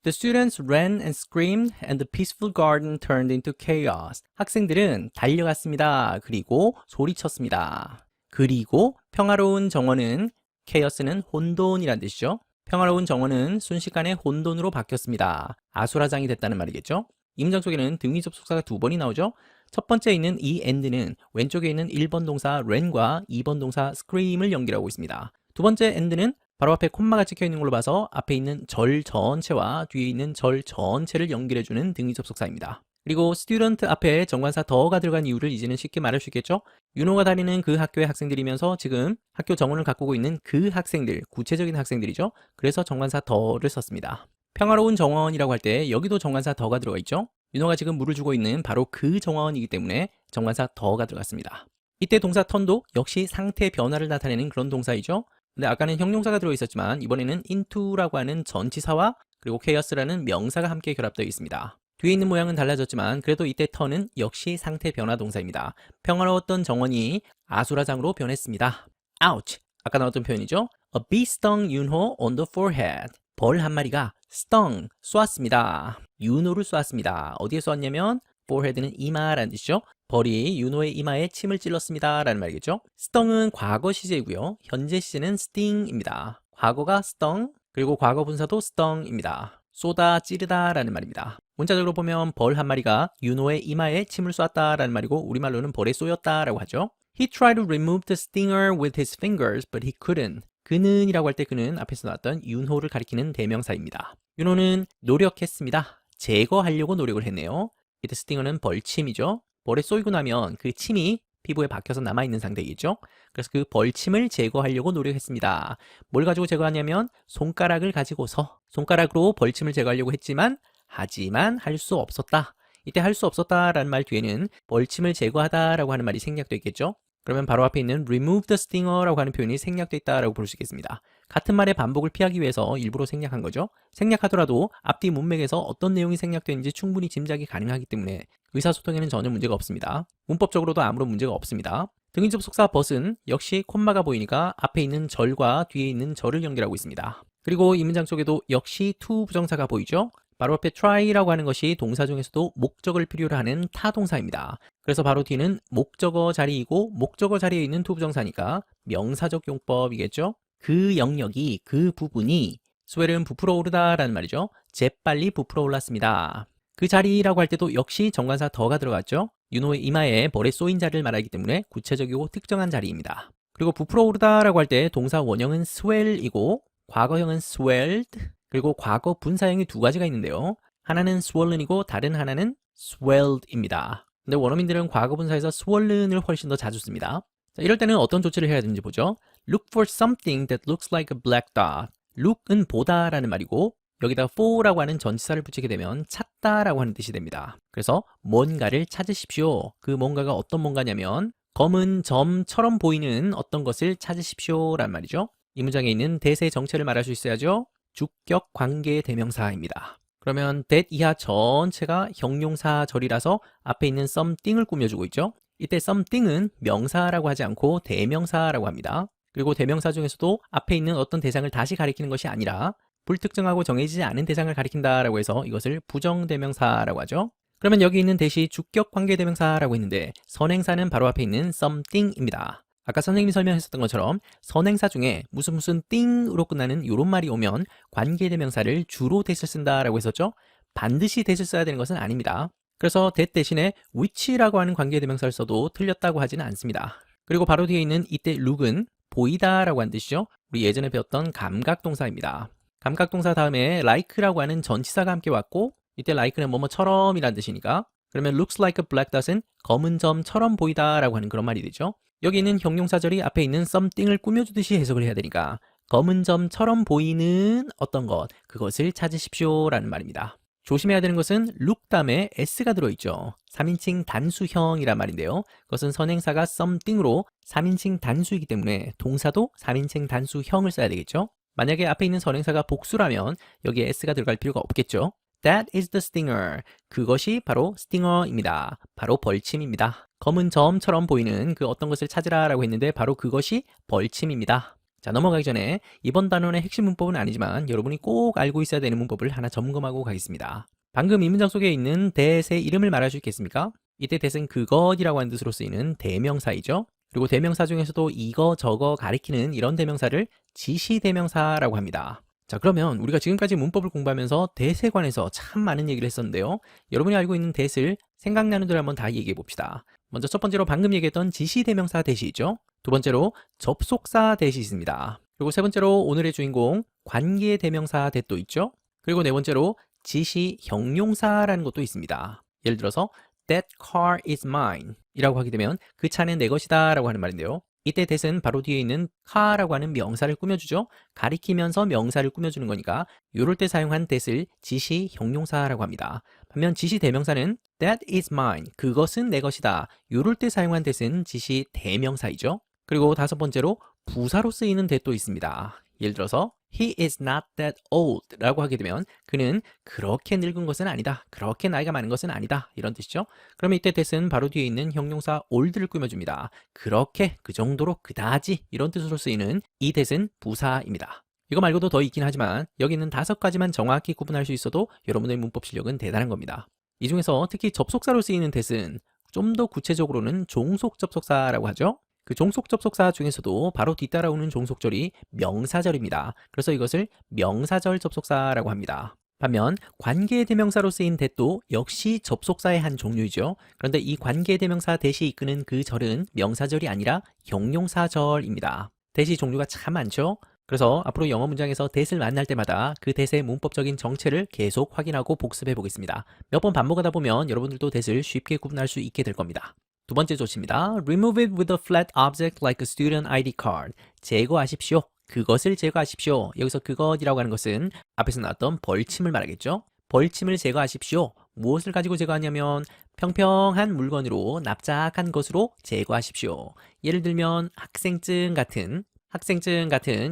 The students ran and screamed and the peaceful garden turned into chaos. 학생들은 달려갔습니다. 그리고 소리쳤습니다. 그리고 평화로운 정원은, chaos는 혼돈이란 뜻이죠. 평화로운 정원은 순식간에 혼돈으로 바뀌었습니다. 아수라장이 됐다는 말이겠죠. 이 문장 속에는 등위 접속사가 두 번이 나오죠. 첫 번째에 있는 이 and는 왼쪽에 있는 1번 동사 ran과 2번 동사 scream을 연결하고 있습니다. 두 번째 and는 바로 앞에 콤마가 찍혀 있는 걸로 봐서 앞에 있는 절 전체와 뒤에 있는 절 전체를 연결해주는 등위 접속사입니다. 그리고 student 앞에 정관사 더가 들어간 이유를 이제는 쉽게 말할 수 있겠죠? 윤호가 다니는 그 학교의 학생들이면서 지금 학교 정원을 가꾸고 있는 그 학생들, 구체적인 학생들이죠? 그래서 정관사 더를 썼습니다. 평화로운 정원이라고 할 때 여기도 정관사 더가 들어가 있죠? 윤호가 지금 물을 주고 있는 바로 그 정원이기 때문에 정관사 더가 들어갔습니다. 이때 동사 턴도 역시 상태 변화를 나타내는 그런 동사이죠? 근데 아까는 형용사가 들어있었지만 이번에는 into라고 하는 전치사와 그리고 chaos라는 명사가 함께 결합되어 있습니다. 뒤에 있는 모양은 달라졌지만 그래도 이때 턴은 역시 상태 변화 동사입니다. 평화로웠던 정원이 아수라장으로 변했습니다. Ouch! 아까 나왔던 표현이죠. A bee stung Yoonho on the forehead. 벌 한 마리가 stung, 쏘았습니다. 윤호를 쏘았습니다. 어디에 쏘았냐면 forehead는 이마라는 뜻이죠. 벌이 윤호의 이마에 침을 찔렀습니다 라는 말이겠죠. sting은 과거 시제이고요. 현재 시제는 sting입니다. 과거가 stung, 그리고 과거 분사도 sting입니다. 쏘다, 찌르다 라는 말입니다. 문자적으로 보면 벌 한 마리가 윤호의 이마에 침을 쏘았다 라는 말이고 우리말로는 벌에 쏘였다 라고 하죠. He tried to remove the stinger with his fingers, but he couldn't. 그는 이라고 할 때 그는 앞에서 나왔던 윤호를 가리키는 대명사입니다. 윤호는 노력했습니다. 제거하려고 노력을 했네요. 이때 스팅어는 벌침이죠. 벌에 쏘이고 나면 그 침이 피부에 박혀서 남아있는 상태이겠죠? 그래서 그 벌침을 제거하려고 노력했습니다. 뭘 가지고 제거하냐면 손가락을 가지고서 손가락으로 벌침을 제거하려고 했지만 하지만 할 수 없었다. 이때 할 수 없었다라는 말 뒤에는 벌침을 제거하다라고 하는 말이 생략되어 있겠죠? 그러면 바로 앞에 있는 remove the stinger라고 하는 표현이 생략되어 있다라고 볼 수 있겠습니다. 같은 말의 반복을 피하기 위해서 일부러 생략한 거죠. 생략하더라도 앞뒤 문맥에서 어떤 내용이 생략되는지 충분히 짐작이 가능하기 때문에 의사소통에는 전혀 문제가 없습니다. 문법적으로도 아무런 문제가 없습니다. 등위 접속사 but은 역시 콤마가 보이니까 앞에 있는 절과 뒤에 있는 절을 연결하고 있습니다. 그리고 이 문장 속에도 역시 to 부정사가 보이죠? 바로 앞에 try라고 하는 것이 동사 중에서도 목적을 필요로 하는 타동사입니다. 그래서 바로 뒤는 목적어 자리이고 목적어 자리에 있는 to 부정사니까 명사적 용법이겠죠? 그 영역이, 그 부분이 스웰은 부풀어 오르다라는 말이죠. 재빨리 부풀어 올랐습니다. 그 자리라고 할 때도 역시 정관사 더가 들어갔죠. 윤호의 이마에 벌에 쏘인 자리를 말하기 때문에 구체적이고 특정한 자리입니다. 그리고 부풀어 오르다라고 할 때 동사 원형은 swell이고 과거형은 swelled, 그리고 과거 분사형이 두 가지가 있는데요. 하나는 swollen이고 다른 하나는 swelled입니다. 근데 원어민들은 과거 분사에서 swollen을 훨씬 더 자주 씁니다. 자, 이럴 때는 어떤 조치를 해야 되는지 보죠. Look for something that looks like a black dot. look은 보다라는 말이고 여기다 for라고 하는 전치사를 붙이게 되면 찾다라고 하는 뜻이 됩니다. 그래서 뭔가를 찾으십시오. 그 뭔가가 어떤 뭔가냐면 검은 점처럼 보이는 어떤 것을 찾으십시오라는 말이죠. 이 문장에 있는 대세 정체를 말할 수 있어야죠. 주격 관계 대명사입니다. 그러면 that 이하 전체가 형용사절이라서 앞에 있는 something을 꾸며주고 있죠. 이때 something은 명사라고 하지 않고 대명사라고 합니다. 그리고 대명사 중에서도 앞에 있는 어떤 대상을 다시 가리키는 것이 아니라 불특정하고 정해지지 않은 대상을 가리킨다라고 해서 이것을 부정대명사라고 하죠. 그러면 여기 있는 대시 주격 관계대명사라고 했는데 선행사는 바로 앞에 있는 something입니다. 아까 선생님이 설명했었던 것처럼 선행사 중에 무슨 띵으로 끝나는 이런 말이 오면 관계대명사를 주로 대실 쓴다라고 했었죠. 반드시 대실 써야 되는 것은 아닙니다. 그래서 that 대신에 which라고 하는 관계대명사를 써도 틀렸다고 하지는 않습니다. 그리고 바로 뒤에 있는 이때 look은 보이다라고 하는 뜻이죠. 우리 예전에 배웠던 감각동사입니다. 감각동사 다음에 like라고 하는 전치사가 함께 왔고 이때 like는 뭐뭐처럼 이란 뜻이니까 그러면 looks like a black dot은 검은 점처럼 보이다 라고 하는 그런 말이 되죠. 여기 있는 형용사절이 앞에 있는 something을 꾸며주듯이 해석을 해야 되니까 검은 점처럼 보이는 어떤 것, 그것을 찾으십시오 라는 말입니다. 조심해야 되는 것은 look 다음에 s가 들어있죠. 3인칭 단수형이란 말인데요. 그것은 선행사가 something으로 3인칭 단수이기 때문에 동사도 3인칭 단수형을 써야 되겠죠. 만약에 앞에 있는 선행사가 복수라면 여기에 s가 들어갈 필요가 없겠죠. That is the stinger. 그것이 바로 stinger입니다. 바로 벌침입니다. 검은 점처럼 보이는 그 어떤 것을 찾으라 라고 했는데 바로 그것이 벌침입니다. 자, 넘어가기 전에 이번 단원의 핵심 문법은 아니지만 여러분이 꼭 알고 있어야 되는 문법을 하나 점검하고 가겠습니다. 방금 이 문장 속에 있는 that의 이름을 말할 수 있겠습니까? 이때 that은 그것이라고 하는 뜻으로 쓰이는 대명사이죠. 그리고 대명사 중에서도 이거 저거 가리키는 이런 대명사를 지시대명사라고 합니다. 자, 그러면 우리가 지금까지 문법을 공부하면서 that에 관해서 참 많은 얘기를 했었는데요. 여러분이 알고 있는 that을 생각나는 대로 한번 다 얘기해 봅시다. 먼저 첫 번째로 방금 얘기했던 지시대명사 that이 있죠. 두 번째로 접속사 that이 있습니다. 그리고 세 번째로 오늘의 주인공 관계대명사 that도 있죠. 그리고 네 번째로 지시 형용사라는 것도 있습니다. 예를 들어서 That car is mine 이라고 하게 되면 그 차는 내 것이다 라고 하는 말인데요. 이때 that은 바로 뒤에 있는 car라고 하는 명사를 꾸며주죠. 가리키면서 명사를 꾸며주는 거니까 이럴 때 사용한 that을 지시 형용사라고 합니다. 반면 지시 대명사는 That is mine, 그것은 내 것이다. 이럴 때 사용한 that은 지시 대명사이죠. 그리고 다섯 번째로 부사로 쓰이는 that도 있습니다. 예를 들어서 He is not that old 라고 하게 되면 그는 그렇게 늙은 것은 아니다. 그렇게 나이가 많은 것은 아니다. 이런 뜻이죠. 그러면 이때 that은 바로 뒤에 있는 형용사 old를 꾸며줍니다. 그렇게, 그 정도로, 그다지 이런 뜻으로 쓰이는 이 that은 부사입니다. 이거 말고도 더 있긴 하지만 여기 있는 5가지만 정확히 구분할 수 있어도 여러분의 문법 실력은 대단한 겁니다. 이 중에서 특히 접속사로 쓰이는 that은 좀 더 구체적으로는 종속 접속사라고 하죠. 그 종속 접속사 중에서도 바로 뒤따라오는 종속절이 명사절입니다. 그래서 이것을 명사절 접속사라고 합니다. 반면 관계대명사로 쓰인 that도 역시 접속사의 한 종류이죠. 그런데 이 관계대명사 that이 이끄는 그 절은 명사절이 아니라 형용사절입니다. that이 종류가 참 많죠. 그래서 앞으로 영어 문장에서 that을 만날 때마다 그 that의 문법적인 정체를 계속 확인하고 복습해 보겠습니다. 몇 번 반복하다 보면 여러분들도 that을 쉽게 구분할 수 있게 될 겁니다. 두 번째 조치입니다. Remove it with a flat object like a student ID card. 제거하십시오. 그것을 제거하십시오. 여기서 그것이라고 하는 것은 앞에서 나왔던 벌침을 말하겠죠. 벌침을 제거하십시오. 무엇을 가지고 제거하냐면 평평한 물건으로 납작한 것으로 제거하십시오. 예를 들면 학생증 같은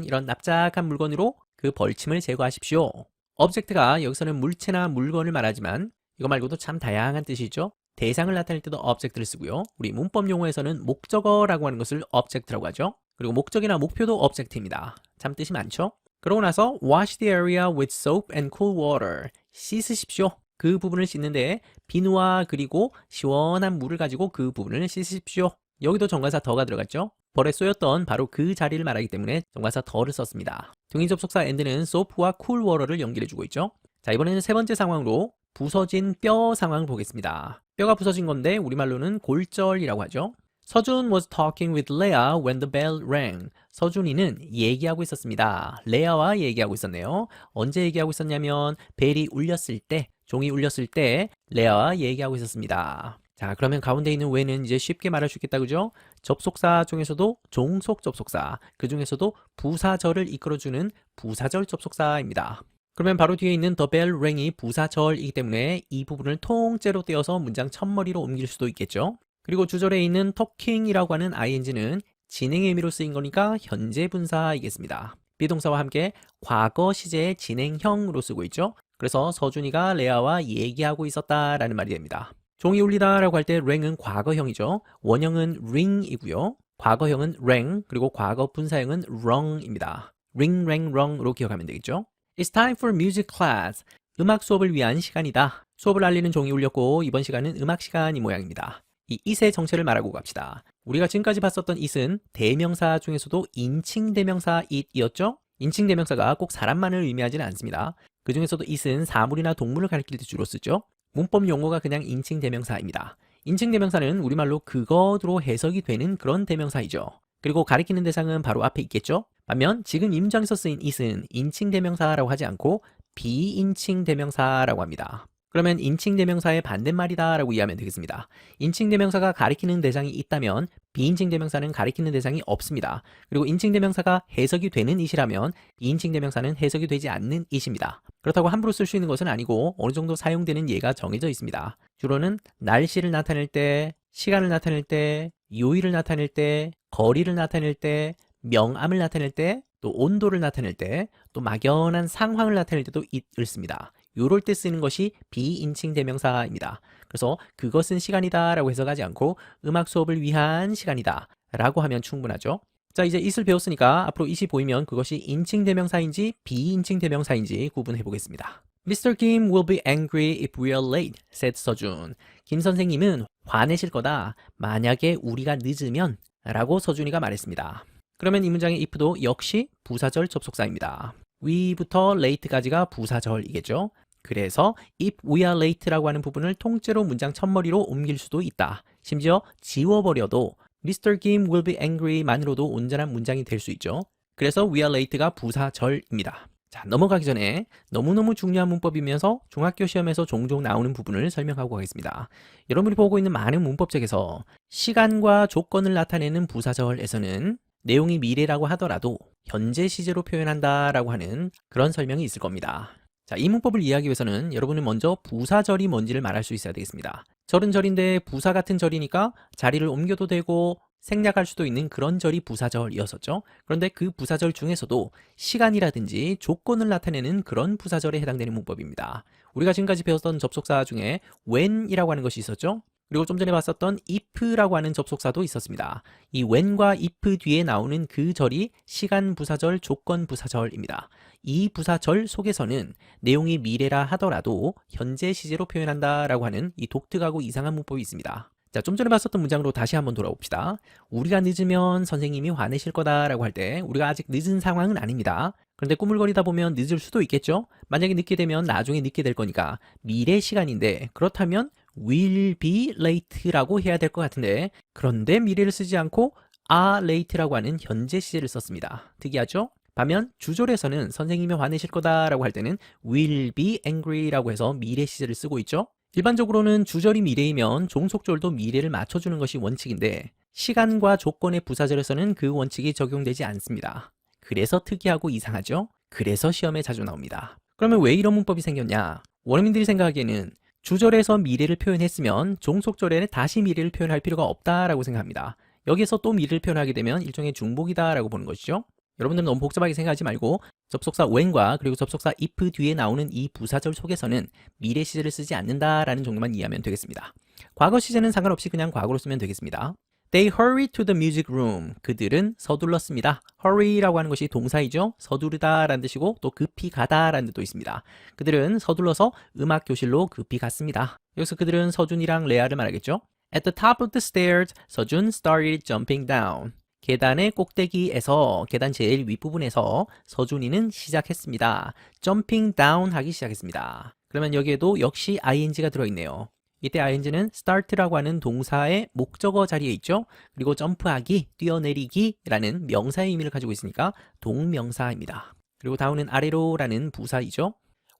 이런 납작한 물건으로 그 벌침을 제거하십시오. object가 여기서는 물체나 물건을 말하지만 이거 말고도 참 다양한 뜻이 있죠. 대상을 나타낼 때도 object를 쓰고요. 우리 문법 용어에서는 목적어라고 하는 것을 object라고 하죠. 그리고 목적이나 목표도 object입니다. 참 뜻이 많죠? 그러고 나서 wash the area with soap and cool water. 씻으십시오. 그 부분을 씻는데 비누와 그리고 시원한 물을 가지고 그 부분을 씻으십시오. 여기도 정관사 더가 들어갔죠? 벌에 쏘였던 바로 그 자리를 말하기 때문에 정관사 더를 썼습니다. 등위 접속사 and는 soap와 cool water를 연결해주고 있죠? 자, 이번에는 세 번째 상황으로 부서진 뼈 상황을 보겠습니다. 뼈가 부서진 건데 우리말로는 골절이라고 하죠. 서준 was talking with Leah when the bell rang. 서준이는 얘기하고 있었습니다. 레아와 얘기하고 있었네요. 언제 얘기하고 있었냐면 벨이 울렸을 때, 종이 울렸을 때 레아와 얘기하고 있었습니다. 자, 그러면 가운데 있는 when은 이제 쉽게 말할 수 있겠다, 그죠? 접속사 중에서도 종속 접속사, 그 중에서도 부사절을 이끌어주는 부사절 접속사입니다. 그러면 바로 뒤에 있는 the bell rang이 부사절이기 때문에 이 부분을 통째로 떼어서 문장 첫머리로 옮길 수도 있겠죠. 그리고 주절에 있는 talking이라고 하는 ing는 진행의 의미로 쓰인 거니까 현재 분사이겠습니다. 비동사와 함께 과거 시제의 진행형으로 쓰고 있죠. 그래서 서준이가 레아와 얘기하고 있었다라는 말이 됩니다. 종이 울리다라고 할 때 rang은 과거형이죠. 원형은 ring이고요. 과거형은 rang, 그리고 과거 분사형은 rung입니다. ring, rang, rung으로 기억하면 되겠죠. It's time for music class. 음악 수업을 위한 시간이다. 수업을 알리는 종이 울렸고 이번 시간은 음악 시간이 모양입니다. 이 it의 정체를 말하고 갑시다. 우리가 지금까지 봤었던 it은 대명사 중에서도 인칭 대명사 it이었죠? 인칭 대명사가 꼭 사람만을 의미하지는 않습니다. 그 중에서도 it은 사물이나 동물을 가리킬 때 주로 쓰죠. 문법 용어가 그냥 인칭 대명사입니다. 인칭 대명사는 우리말로 그것으로 해석이 되는 그런 대명사이죠. 그리고 가리키는 대상은 바로 앞에 있겠죠? 반면 지금 이 문장에서 쓰인 it은 인칭 대명사라고 하지 않고 비인칭 대명사라고 합니다. 그러면 인칭 대명사의 반대말이다 라고 이해하면 되겠습니다. 인칭 대명사가 가리키는 대상이 있다면 비인칭 대명사는 가리키는 대상이 없습니다. 그리고 인칭 대명사가 해석이 되는 it이라면 비인칭 대명사는 해석이 되지 않는 it입니다. 그렇다고 함부로 쓸 수 있는 것은 아니고 어느 정도 사용되는 예가 정해져 있습니다. 주로는 날씨를 나타낼 때, 시간을 나타낼 때, 요일을 나타낼 때, 거리를 나타낼 때, 명암을 나타낼 때, 또 온도를 나타낼 때, 또 막연한 상황을 나타낼 때도 it을 씁니다. 요럴 때 쓰는 것이 비인칭 대명사입니다. 그래서 그것은 시간이다 라고 해석하지 않고 음악 수업을 위한 시간이다 라고 하면 충분하죠. 자, 이제 it을 배웠으니까 앞으로 it이 보이면 그것이 인칭 대명사인지 비인칭 대명사인지 구분해 보겠습니다. Mr. Kim will be angry if we are late, said 서준. 김 선생님은 화내실 거다. 만약에 우리가 늦으면 라고 서준이가 말했습니다. 그러면 이 문장의 if도 역시 부사절 접속사입니다. we부터 late까지가 부사절이겠죠. 그래서 if we are late라고 하는 부분을 통째로 문장 첫머리로 옮길 수도 있다. 심지어 지워버려도 Mr. Kim will be angry 만으로도 온전한 문장이 될 수 있죠. 그래서 we are late가 부사절입니다. 자, 넘어가기 전에 너무너무 중요한 문법이면서 중학교 시험에서 종종 나오는 부분을 설명하고 가겠습니다. 여러분이 보고 있는 많은 문법책에서 시간과 조건을 나타내는 부사절에서는 내용이 미래라고 하더라도 현재 시제로 표현한다라고 하는 그런 설명이 있을 겁니다. 자, 이 문법을 이해하기 위해서는 여러분은 먼저 부사절이 뭔지를 말할 수 있어야 되겠습니다. 절은 절인데 부사 같은 절이니까 자리를 옮겨도 되고 생략할 수도 있는 그런 절이 부사절이었었죠. 그런데 그 부사절 중에서도 시간이라든지 조건을 나타내는 그런 부사절에 해당되는 문법입니다. 우리가 지금까지 배웠던 접속사 중에 when이라고 하는 것이 있었죠. 그리고 좀 전에 봤었던 if라고 하는 접속사도 있었습니다. 이 when과 if 뒤에 나오는 그 절이 시간 부사절, 조건 부사절입니다. 이 부사절 속에서는 내용이 미래라 하더라도 현재 시제로 표현한다라고 하는 이 독특하고 이상한 문법이 있습니다. 자, 좀 전에 봤었던 문장으로 다시 한번 돌아봅시다. 우리가 늦으면 선생님이 화내실 거다라고 할 때 우리가 아직 늦은 상황은 아닙니다. 그런데 꾸물거리다 보면 늦을 수도 있겠죠? 만약에 늦게 되면 나중에 늦게 될 거니까 미래 시간인데 그렇다면 will be late라고 해야 될 것 같은데 그런데 미래를 쓰지 않고 are late라고 하는 현재 시제를 썼습니다. 특이하죠? 반면 주절에서는 선생님이 화내실 거다라고 할 때는 will be angry라고 해서 미래 시제를 쓰고 있죠. 일반적으로는 주절이 미래이면 종속절도 미래를 맞춰주는 것이 원칙인데 시간과 조건의 부사절에서는 그 원칙이 적용되지 않습니다. 그래서 특이하고 이상하죠? 그래서 시험에 자주 나옵니다. 그러면 왜 이런 문법이 생겼냐? 원어민들이 생각하기에는 주절에서 미래를 표현했으면 종속절에는 다시 미래를 표현할 필요가 없다라고 생각합니다. 여기에서 또 미래를 표현하게 되면 일종의 중복이다라고 보는 것이죠. 여러분들은 너무 복잡하게 생각하지 말고 접속사 when과 그리고 접속사 if 뒤에 나오는 이 부사절 속에서는 미래 시제를 쓰지 않는다라는 정도만 이해하면 되겠습니다. 과거 시제는 상관없이 그냥 과거로 쓰면 되겠습니다. They hurried to the music room. 그들은 서둘렀습니다. hurry라고 하는 것이 동사이죠. 서두르다라는 뜻이고 또 급히 가다라는 뜻도 있습니다. 그들은 서둘러서 음악 교실로 급히 갔습니다. 여기서 그들은 서준이랑 레아를 말하겠죠. At the top of the stairs, 서준 started jumping down. 계단의 꼭대기에서 계단 제일 윗부분에서 서준이는 시작했습니다. jumping down 하기 시작했습니다. 그러면 여기에도 역시 ing가 들어있네요. 이때 ing는 start라고 하는 동사의 목적어 자리에 있죠. 그리고 점프하기, 뛰어내리기라는 명사의 의미를 가지고 있으니까 동명사입니다. 그리고 다음은 아래로라는 부사이죠.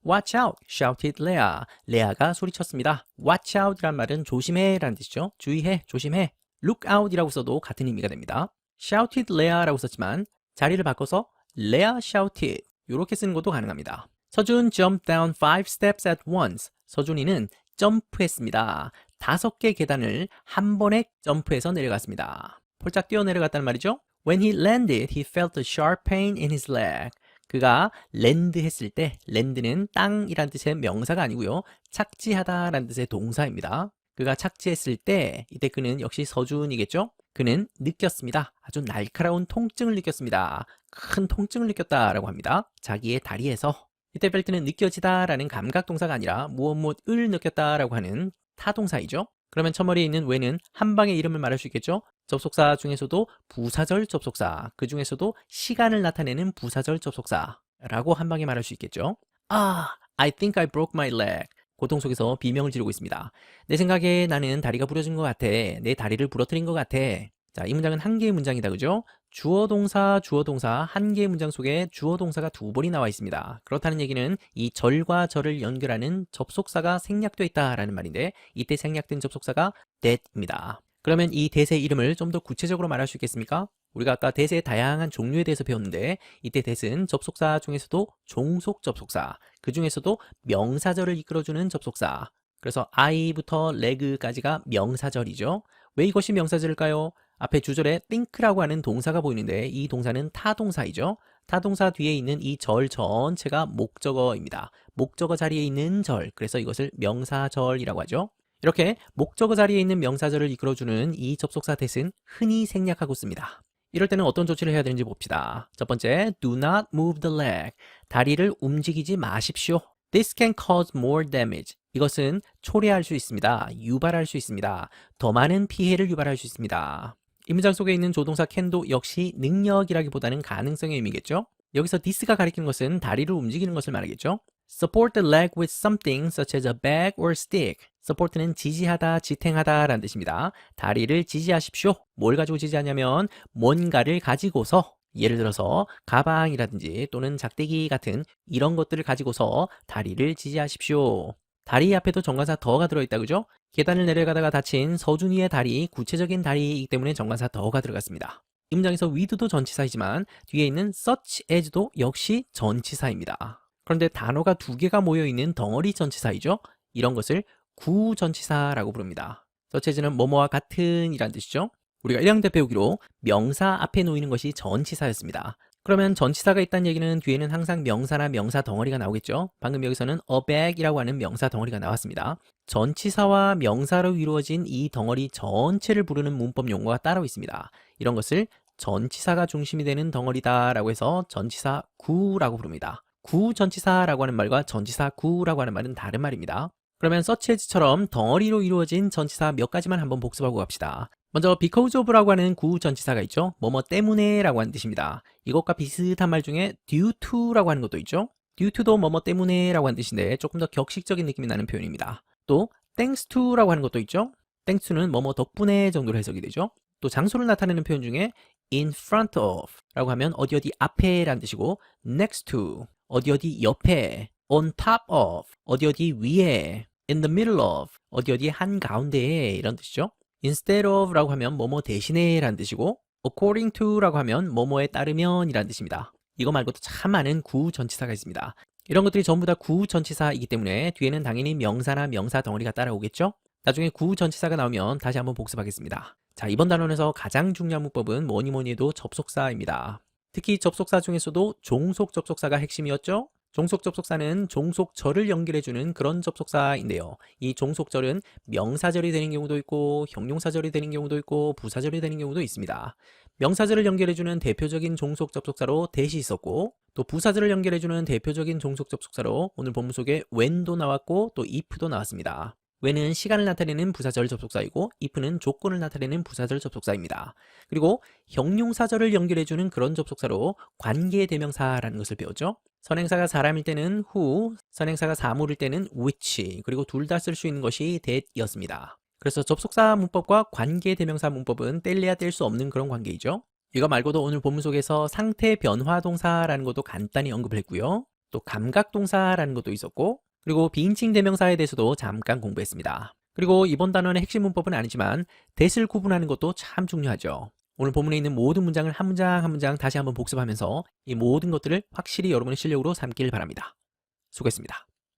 Watch out! shouted Leah. 레아가 소리쳤습니다. Watch out이란 말은 조심해 라는 뜻이죠. 주의해, 조심해. Look out이라고 써도 같은 의미가 됩니다. Shouted Leah라고 썼지만 자리를 바꿔서 Leah shouted 이렇게 쓰는 것도 가능합니다. 서준 jumped down 5 steps at once. 서준이는 점프했습니다. 5개 계단을 한 번에 점프해서 내려갔습니다. 폴짝 뛰어 내려갔단 말이죠. When he landed, he felt a sharp pain in his leg. 그가 랜드 했을 때, 랜드는 땅이란 뜻의 명사가 아니고요. 착지하다라는 뜻의 동사입니다. 그가 착지했을 때, 이때 그는 역시 서준이겠죠? 그는 느꼈습니다. 아주 날카로운 통증을 느꼈습니다. 큰 통증을 느꼈다라고 합니다. 자기의 다리에서. 이때 펠트는 느껴지다라는 감각 동사가 아니라 무엇을 느꼈다라고 하는 타동사이죠. 그러면 첫머리에 있는 when은 한 방의 이름을 말할 수 있겠죠. 접속사 중에서도 부사절 접속사, 그 중에서도 시간을 나타내는 부사절 접속사라고 한 방에 말할 수 있겠죠. I think I broke my leg. 고통 속에서 비명을 지르고 있습니다. 내 생각에 나는 다리가 부러진 것 같아. 내 다리를 부러뜨린 것 같아. 자, 이 문장은 한 개의 문장이다, 그죠? 주어, 동사, 한 개의 문장 속에 주어, 동사가 2번이 나와 있습니다. 그렇다는 얘기는 이 절과 절을 연결하는 접속사가 생략되어 있다라는 말인데 이때 생략된 접속사가 that입니다. 그러면 이 that의 이름을 좀 더 구체적으로 말할 수 있겠습니까? 우리가 아까 that의 다양한 종류에 대해서 배웠는데 이때 that은 접속사 중에서도 종속 접속사, 그 중에서도 명사절을 이끌어주는 접속사. 그래서 I부터 leg까지가 명사절이죠. 왜 이것이 명사절일까요? 앞에 주절에 think라고 하는 동사가 보이는데 이 동사는 타동사이죠. 타동사 뒤에 있는 이 절 전체가 목적어입니다. 목적어 자리에 있는 절, 그래서 이것을 명사절이라고 하죠. 이렇게 목적어 자리에 있는 명사절을 이끌어주는 이 접속사 that은 흔히 생략하고 씁니다. 이럴 때는 어떤 조치를 해야 되는지 봅시다. 첫 번째, do not move the leg. 다리를 움직이지 마십시오. This can cause more damage. 이것은 초래할 수 있습니다. 유발할 수 있습니다. 더 많은 피해를 유발할 수 있습니다. 이 문장 속에 있는 조동사 can도 역시 능력이라기보다는 가능성의 의미겠죠. 여기서 this가 가리키는 것은 다리를 움직이는 것을 말하겠죠. Support the leg with something such as a bag or stick. support는 지지하다, 지탱하다 라는 뜻입니다. 다리를 지지하십시오. 뭘 가지고 지지하냐면 뭔가를 가지고서 예를 들어서 가방이라든지 또는 작대기 같은 이런 것들을 가지고서 다리를 지지하십시오. 다리 앞에도 정관사 더가 들어있다, 그죠? 계단을 내려가다가 다친 서준이의 다리, 구체적인 다리이기 때문에 정관사 더가 들어갔습니다. 이 문장에서 with도 전치사이지만 뒤에 있는 such as도 역시 전치사입니다. 그런데 단어가 2개가 모여있는 덩어리 전치사이죠? 이런 것을 구전치사라고 부릅니다. such as는 뭐뭐와 같은 이란 뜻이죠. 우리가 1학년 때 배우기로 명사 앞에 놓이는 것이 전치사였습니다. 그러면 전치사가 있다는 얘기는 뒤에는 항상 명사나 명사 덩어리가 나오겠죠. 방금 여기서는 a bag이라고 하는 명사 덩어리가 나왔습니다. 전치사와 명사로 이루어진 이 덩어리 전체를 부르는 문법 용어가 따로 있습니다. 이런 것을 전치사가 중심이 되는 덩어리다라고 해서 전치사 구라고 부릅니다. 구전치사라고 하는 말과 전치사 구라고 하는 말은 다른 말입니다. 그러면 such as처럼 덩어리로 이루어진 전치사 몇 가지만 한번 복습하고 갑시다. 먼저 because of라고 하는 구전치사가 있죠. 뭐뭐 때문에 라고 하는 뜻입니다. 이것과 비슷한 말 중에 due to라고 하는 것도 있죠. due to도 뭐뭐 때문에 라고 하는 뜻인데 조금 더 격식적인 느낌이 나는 표현입니다. 또 thanks to라고 하는 것도 있죠. thanks to는 뭐뭐 덕분에 정도로 해석이 되죠. 또 장소를 나타내는 표현 중에 in front of 라고 하면 어디 어디 앞에 라는 뜻이고 next to 어디 어디 옆에 on top of 어디 어디 위에 in the middle of 어디 어디 한가운데에 이런 뜻이죠. instead of 라고 하면 뭐뭐 대신에 라는 뜻이고 according to 라고 하면 뭐뭐에 따르면 이라는 뜻입니다. 이거 말고도 참 많은 구전치사가 있습니다. 이런 것들이 전부 다 구전치사이기 때문에 뒤에는 당연히 명사나 명사 덩어리가 따라오겠죠. 나중에 구전치사가 나오면 다시 한번 복습하겠습니다. 자, 이번 단원에서 가장 중요한 문법은 뭐니 뭐니 해도 접속사입니다. 특히 접속사 중에서도 종속 접속사가 핵심이었죠. 종속 접속사는 종속절을 연결해주는 그런 접속사인데요. 이 종속절은 명사절이 되는 경우도 있고 형용사절이 되는 경우도 있고 부사절이 되는 경우도 있습니다. 명사절을 연결해주는 대표적인 종속 접속사로 that이 있었고 또 부사절을 연결해주는 대표적인 종속 접속사로 오늘 본문 속에 when도 나왔고 또 if도 나왔습니다. when은 시간을 나타내는 부사절 접속사이고 if는 조건을 나타내는 부사절 접속사입니다. 그리고 형용사절을 연결해주는 그런 접속사로 관계대명사라는 것을 배웠죠. 선행사가 사람일 때는 who, 선행사가 사물일 때는 which, 그리고 둘 다 쓸 수 있는 것이 that이었습니다. 그래서 접속사 문법과 관계대명사 문법은 뗄래야 뗄 수 없는 그런 관계이죠. 이거 말고도 오늘 본문 속에서 상태 변화동사라는 것도 간단히 언급을 했고요. 또 감각동사라는 것도 있었고 그리고 비인칭 대명사에 대해서도 잠깐 공부했습니다. 그리고 이번 단원의 핵심 문법은 아니지만 that을 구분하는 것도 참 중요하죠. 오늘 본문에 있는 모든 문장을 한 문장 한 문장 다시 한번 복습하면서 이 모든 것들을 확실히 여러분의 실력으로 삼길 바랍니다. 수고했습니다.